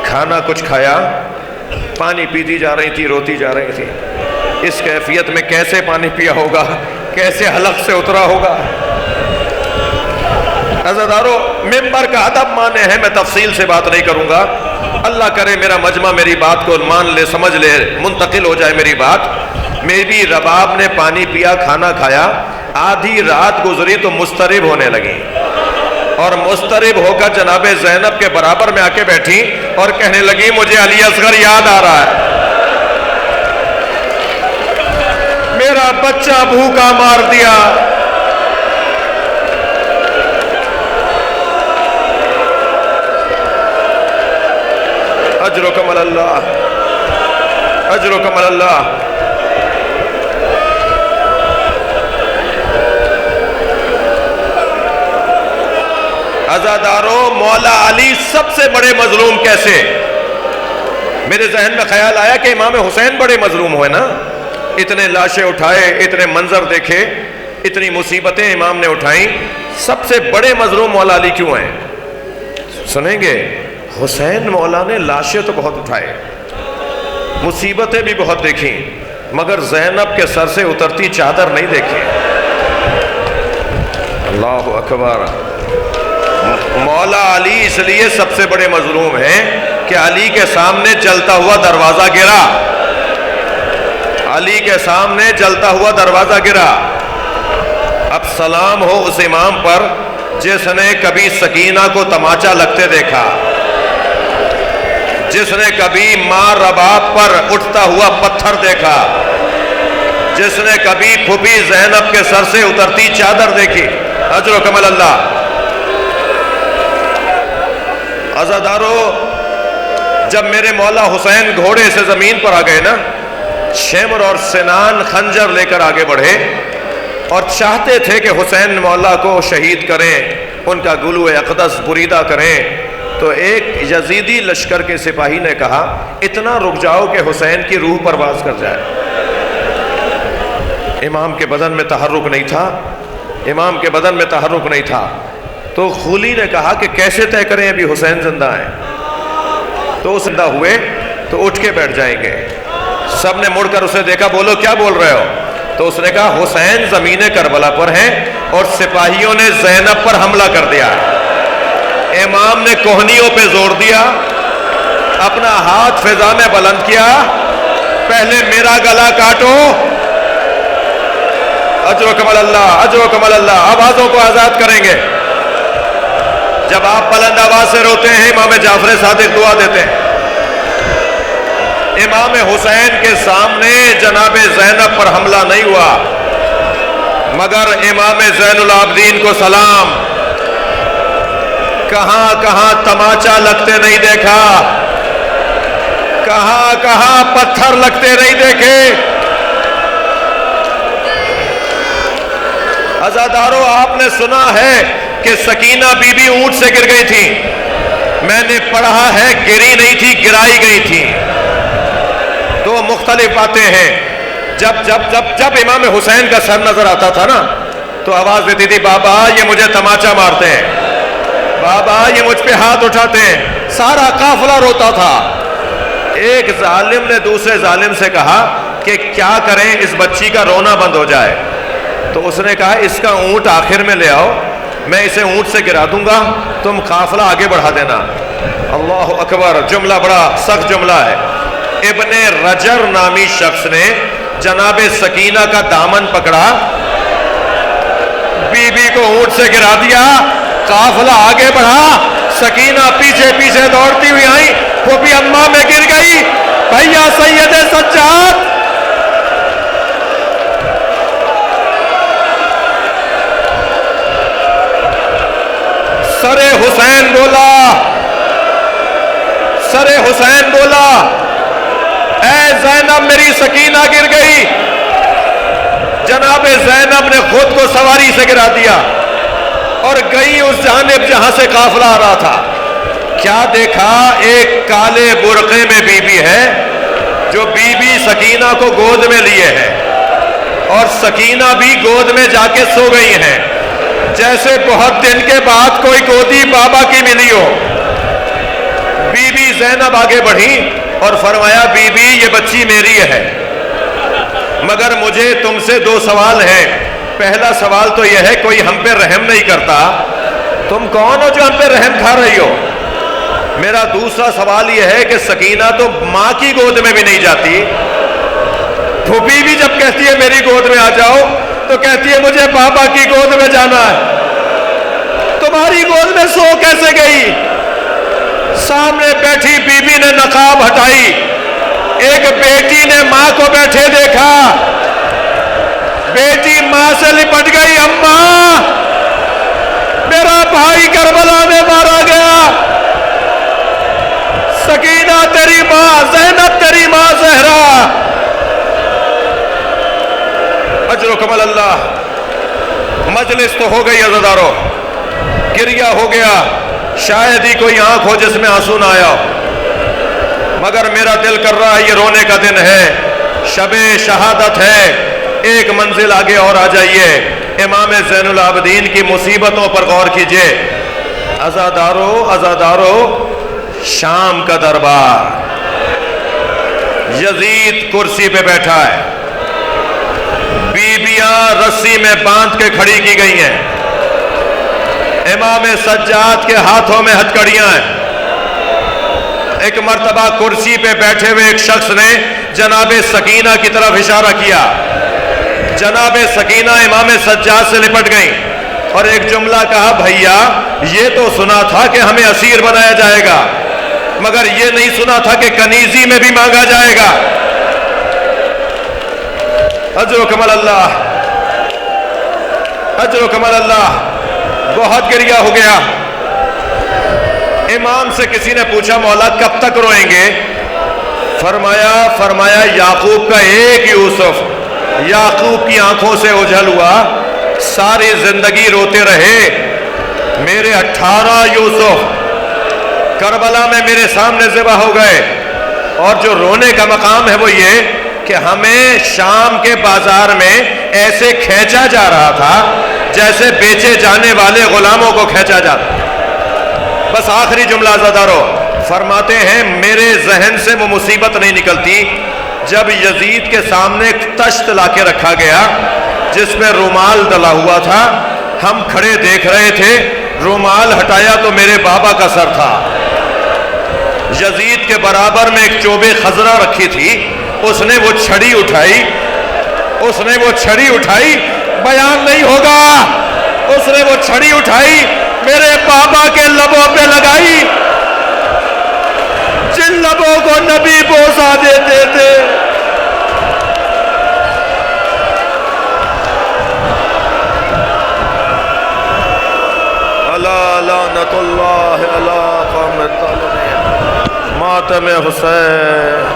کھانا کچھ کھایا، پانی پیتی جا رہی تھی، روتی جا رہی تھی. اس کیفیت میں کیسے پانی پیا ہوگا، کیسے حلق سے اترا ہوگا. عزادارو ممبر کا ادب مانے ہیں، میں تفصیل سے بات نہیں کروں گا. اللہ کرے میرا مجمع میری بات کو مان لے، سمجھ لے، منتقل ہو جائے میری بات. میری رباب نے پانی پیا، کھانا کھایا، آدھی رات گزری تو مضطرب ہونے لگی اور مضطرب ہو کر جناب زینب کے برابر میں آ کے بیٹھی اور کہنے لگی مجھے علی اصغر یاد آ رہا ہے، میرا بچہ بھوکا مار دیا. اجرکم اللہ اجرکم اللہ. عزادارو مولا علی سب سے بڑے مظلوم کیسے؟ میرے ذہن میں خیال آیا کہ امام حسین بڑے مظلوم ہوئے نا. اتنے لاشیں اٹھائے، اتنے منظر دیکھے، اتنی مصیبتیں امام نے اٹھائیں، سب سے بڑے مظلوم مولا علی کیوں ہیں؟ سنیں گے حسین مولا نے لاشیں تو بہت اٹھائے، مصیبتیں بھی بہت دیکھیں، مگر زینب کے سر سے اترتی چادر نہیں دیکھی. اللہ اکبر. مولا علی اس لیے سب سے بڑے مظلوم ہیں کہ علی کے سامنے جلتا ہوا دروازہ گرا. علی کے سامنے جلتا ہوا دروازہ گرا. اب سلام ہو اس امام پر جس نے کبھی سکینہ کو تماچا لگتے دیکھا، جس نے کبھی ماں رباب پر اٹھتا ہوا پتھر دیکھا، جس نے کبھی پھوپھی زینب کے سر سے اترتی چادر دیکھی. اجرکم اللہ. عزادارو جب میرے مولا حسین گھوڑے سے زمین پر آ گئے نا، شمر اور سنان خنجر لے کر آگے بڑھے اور چاہتے تھے کہ حسین مولا کو شہید کریں، ان کا گلو اقدس بریدہ کریں، تو ایک یزیدی لشکر کے سپاہی نے کہا اتنا رک جاؤ کہ حسین کی روح پرواز کر جائے. امام کے بدن میں تحرک نہیں تھا، امام کے بدن میں تحرک نہیں تھا. تو خولی نے کہا کہ کیسے طے کریں ابھی حسین زندہ ہیں؟ تو وہ زندہ ہوئے تو اٹھ کے بیٹھ جائیں گے. سب نے مڑ کر اسے دیکھا, بولو کیا بول رہے ہو؟ تو اس نے کہا حسین زمین کربلا پر ہیں اور سپاہیوں نے زینب پر حملہ کر دیا. امام نے کوہنیوں پہ زور دیا, اپنا ہاتھ فضا میں بلند کیا, پہلے میرا گلا کاٹو. اجرکم اللہ, اجرکم اللہ. آوازوں کو آزاد کریں گے. جب آپ بلند آواز سے روتے ہیں امام جعفر صادق دعا دیتے ہیں. امام حسین کے سامنے جناب زینب پر حملہ نہیں ہوا, مگر امام زین العابدین کو سلام. کہاں کہاں تماچا لگتے نہیں دیکھا, کہاں کہاں پتھر لگتے نہیں دیکھے. عزادارو, آپ نے سنا ہے کہ سکینہ بی بی اونٹ سے گر گئی تھی. میں نے پڑھا ہے گری نہیں تھی, گرائی گئی تھی. دو مختلف باتیں ہیں. جب امام حسین کا سر نظر آتا تھا نا تو آواز دیتی تھی بابا یہ مجھے تماچا مارتے ہیں, بابا یہ مجھ پہ ہاتھ اٹھاتے ہیں. سارا قافلہ روتا تھا. ایک ظالم نے دوسرے ظالم سے کہا کہ کیا کریں اس بچی کا رونا بند ہو جائے. تو اس نے کہا اس کا اونٹ آخر میں لے آؤ, میں اسے اونٹ سے گرا دوں گا, تم قافلہ آگے بڑھا دینا. اللہ اکبر, جملہ بڑا سخت جملہ ہے. ابن رجر نامی شخص نے جناب سکینہ کا دامن پکڑا, بی بی کو اونٹ سے گرا دیا, قافلہ آگے بڑھا. سکینہ پیچھے پیچھے دوڑتی ہوئی آئی, وہ بھی اماں میں گر گئی. بھیا سید سجاد, سر حسین بولا, سر حسین بولا اے زینب میری سکینہ گر گئی. جناب زینب نے خود کو سواری سے گرا دیا اور گئی اس جانب جہاں سے قافلہ آ رہا تھا. کیا دیکھا, ایک کالے برقعے میں بی بی ہے جو بی بی سکینہ کو گود میں لیے ہے, اور سکینہ بھی گود میں جا کے سو گئی ہیں, جیسے بہت دن کے بعد کوئی گودی بابا کی ملی ہو. بی بی زینب آگے بڑھی اور فرمایا بی بی یہ بچی میری ہے, مگر مجھے تم سے دو سوال ہیں. پہلا سوال تو یہ ہے کوئی ہم پہ رحم نہیں کرتا, تم کون ہو جو ہم پہ رحم کھا رہی ہو؟ میرا دوسرا سوال یہ ہے کہ سکینہ تو ماں کی گود میں بھی نہیں جاتی. پھوپھی بھی جب کہتی ہے میری گود میں آ جاؤ تو کہتی ہے مجھے بابا کی گود میں جانا ہے. تمہاری گود میں سو کیسے گئی؟ سامنے بیٹھی بی بی نے نقاب ہٹائی, ایک بیٹی نے ماں کو بیٹھے دیکھا, بیٹی ماں سے لپٹ گئی. اماں میرا بھائی کربلا میں مارا گیا, سکینہ تیری ماں, زینب تیری ماں زہرا. اجرکم اللہ. مجلس تو ہو گئی عزادارو, گریہ ہو گیا, شاید ہی کوئی آنکھ ہو جس میں آنسو نہ آیا, مگر میرا دل کر رہا ہے یہ رونے کا دن ہے, شب شہادت ہے. ایک منزل آگے اور آ جائیے, امام زین العابدین کی مصیبتوں پر غور کیجئے. عزادارو, عزادارو, شام کا دربار, یزید کرسی پہ بیٹھا ہے, بیبیاں رسی میں باندھ کے کھڑی کی گئی ہیں, امام سجاد کے ہاتھوں میں ہتھکڑیاں ہیں. ایک مرتبہ کرسی پہ بیٹھے ہوئے ایک شخص نے جناب سکینہ کی طرف اشارہ کیا, جناب سکینہ امام سجاد سے لپٹ گئیں اور ایک جملہ کہا بھیا یہ تو سنا تھا کہ ہمیں اسیر بنایا جائے گا, مگر یہ نہیں سنا تھا کہ کنیزی میں بھی مانگا جائے گا. اجرکم اللہ, اجرکم اللہ. بہت گریہ ہو گیا. امام سے کسی نے پوچھا مولا کب تک روئیں گے؟ فرمایا یعقوب کا ایک یوسف یعقوب کی آنکھوں سے اوجھل ہوا, ساری زندگی روتے رہے. میرے 18 یوسف کربلا میں میرے سامنے ذبح ہو گئے, اور جو رونے کا مقام ہے وہ یہ کہ ہمیں شام کے بازار میں ایسے کھینچا جا رہا تھا جیسے بیچے جانے والے غلاموں کو کھینچا جاتا. بس آخری جملہ زدارو فرماتے ہیں میرے ذہن سے وہ مصیبت نہیں نکلتی جب یزید کے سامنے ایک تشت لا کے رکھا گیا جس میں رومال ڈلا ہوا تھا. ہم کھڑے دیکھ رہے تھے, رومال ہٹایا تو میرے بابا کا سر تھا. یزید کے برابر میں ایک چوبے خضرہ رکھی تھی, اس نے وہ چھڑی اٹھائی, بیان نہیں ہوگا, اس نے وہ چھڑی اٹھائی میرے بابا کے لبوں پہ لگائی, جن لبوں کو نبی بوسہ دیتے تھے. الا لعنت اللہ علی قوم الظالمین. ماتم حسین.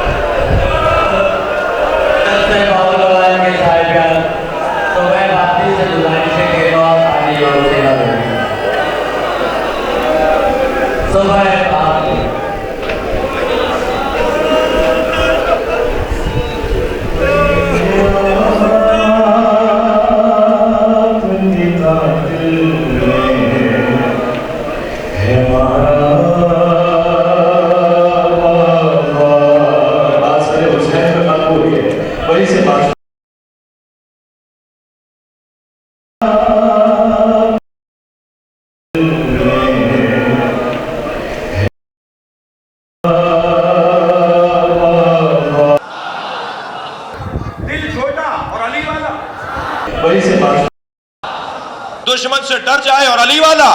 دشمن سے ڈر جائے اور علی والا.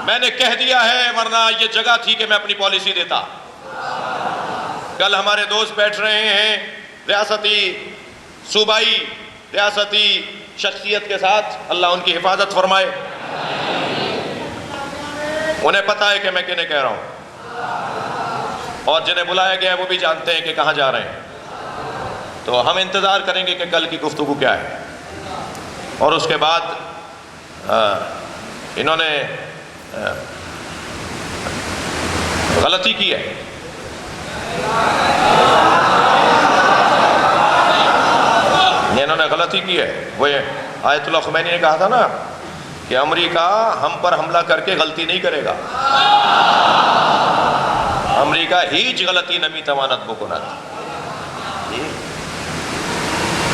میں نے کہہ دیا ہے, ورنہ یہ جگہ تھی کہ میں اپنی پالیسی دیتا. کل ہمارے دوست بیٹھ رہے ہیں ریاستی, صوبائی ریاستی شخصیت کے ساتھ, اللہ ان کی حفاظت فرمائے. انہیں پتا ہے کہ میں کنہیں کہہ رہا ہوں, اور جنہیں بلایا گیا ہے وہ بھی جانتے ہیں کہ کہاں جا رہے ہیں. تو ہم انتظار کریں گے کہ کل کی گفتگو کیا ہے, اور اس کے بعد انہوں نے غلطی کی ہے. انہوں نے غلطی کی ہے. وہ آیت اللہ خمینی نے کہا تھا نا کہ امریکہ ہم پر حملہ کر کے غلطی نہیں کرے گا, امریکہ ہیچ غلطی نمی توانت بکند.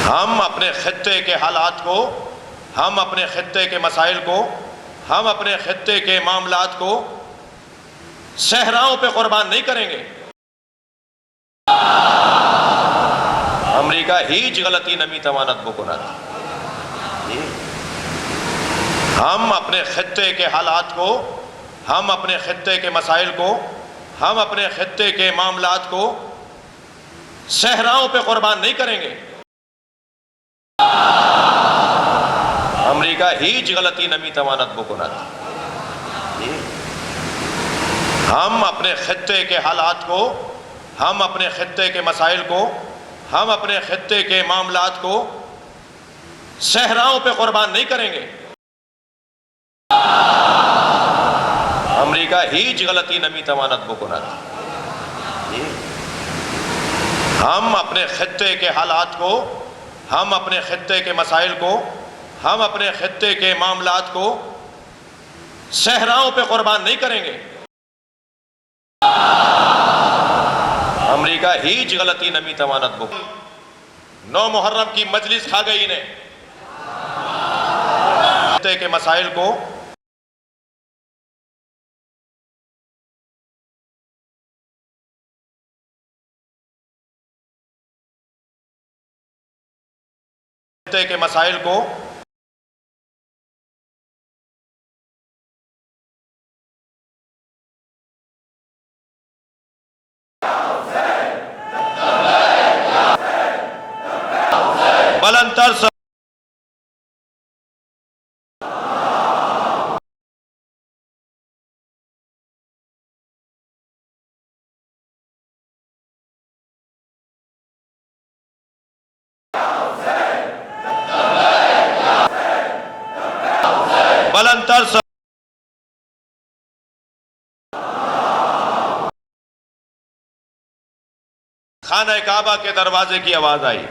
ہم اپنے خطے کے حالات کو, ہم اپنے خطے کے مسائل کو, ہم اپنے خطے کے معاملات کو صحراؤں پہ قربان نہیں کریں گے. امریکہ ہیچ غلطی نمی توانت بکند. ہم اپنے خطے کے حالات کو, ہم اپنے خطے کے مسائل کو, ہم اپنے خطے کے معاملات کو صحراؤں پہ قربان نہیں کریں گے. امریکہ ہیچ غلطی نمی توانت بکند. ہم اپنے خطے کے حالات کو, ہم اپنے خطے کے مسائل کو, ہم اپنے خطے کے معاملات کو صحراؤں پہ قربان نہیں کریں گے. امریکہ ہیچ غلطی نمی توانت بکند. ہم اپنے خطے کے حالات کو, ہم اپنے خطے کے مسائل کو, ہم اپنے خطے کے معاملات کو صحراؤں پہ قربان نہیں کریں گے. امریکہ ہیچ غلطی نمی توانت بکند. 9 محرم کی مجلس کھا گئی انہیں. خطے کے مسائل کو, خطے کے مسائل کو بلند تر بلند تر خانہ کعبہ کے دروازے کی آواز آئی.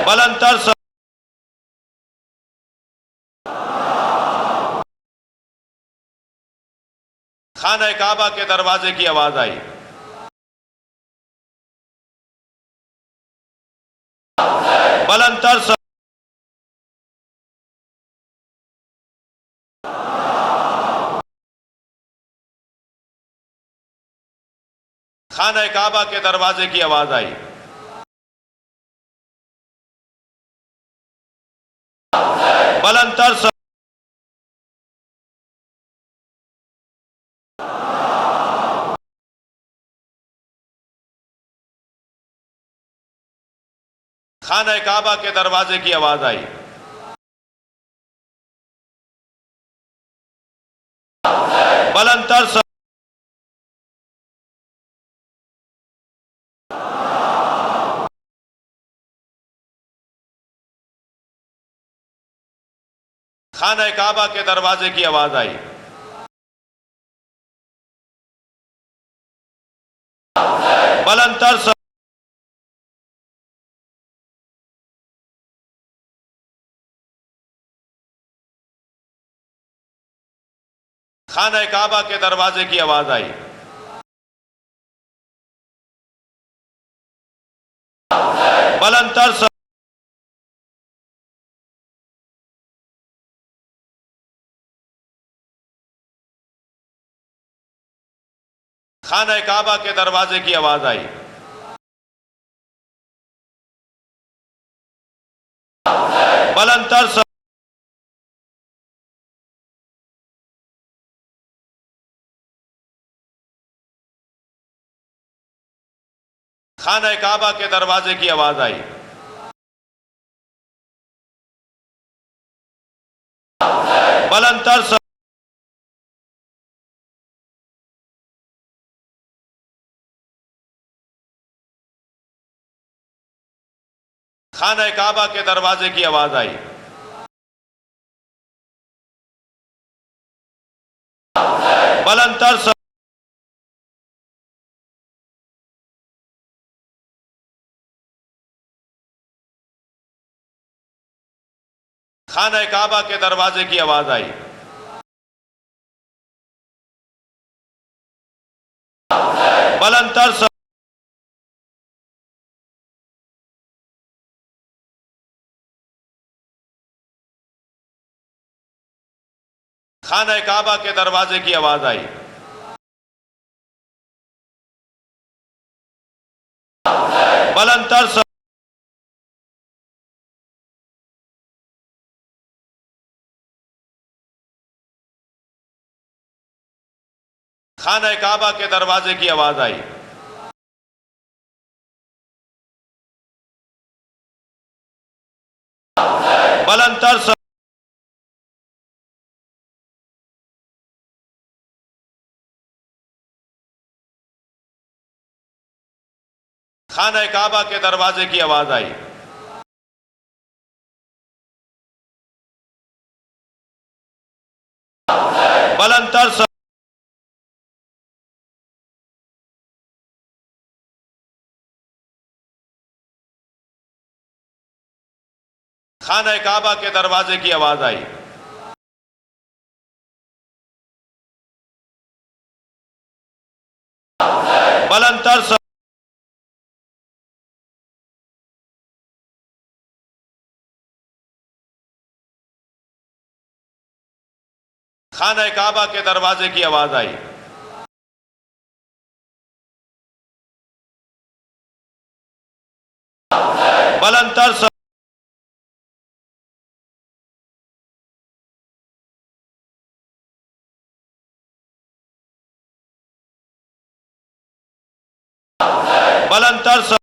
بلند تر خانہ کعبہ کے دروازے کی آواز آئی۔ بلند تر خانہ کعبہ کے دروازے کی آواز آئی۔ بلند تر خانہ کعبہ کے دروازے کی آواز آئی۔ بلند تر خانہ کعبہ کے دروازے کی آواز آئی۔ بلند تر خانہ کعبہ کے دروازے کی آواز آئی۔ بلند تر خانہ کعبہ کے دروازے کی آواز آئی۔ بلند تر خانہ کعبہ کے دروازے کی آواز آئی۔ بلند تر خانہ کعبہ کے دروازے کی آواز آئی۔ بلند تر خانہ کعبہ کے دروازے کی آواز آئی۔ بلند تر خانہ کعبہ کے دروازے کی آواز آئی۔ بلند تر خانہ کعبہ کے دروازے کی آواز آئی۔ بلند تر خانہ کعبہ کے دروازے کی آواز آئی۔ بلند تر خانہ کعبہ کے دروازے کی آواز آئی۔ بلند تر خانہ کعبہ کے دروازے کی آواز آئی۔ بلند تر بلند تر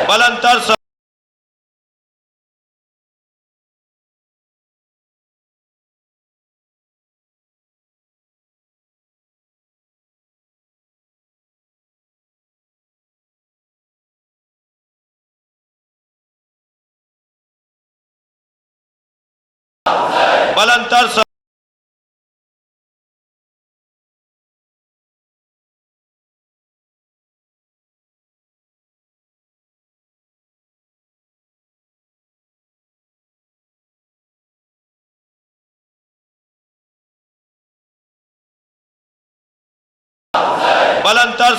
بلند تر بلند تر بلند تر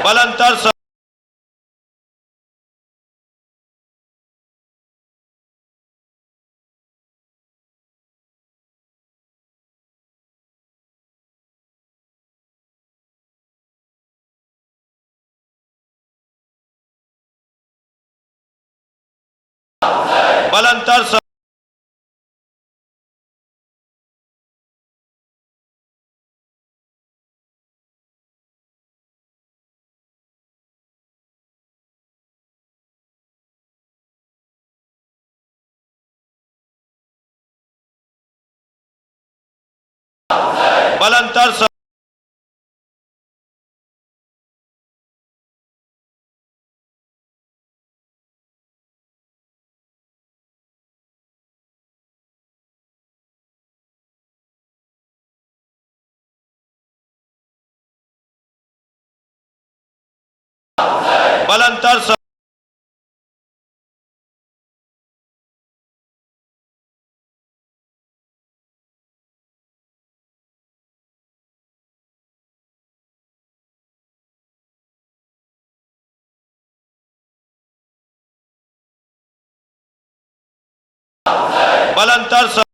بلند تر بلند تر بلند تر بلند تر بلند تر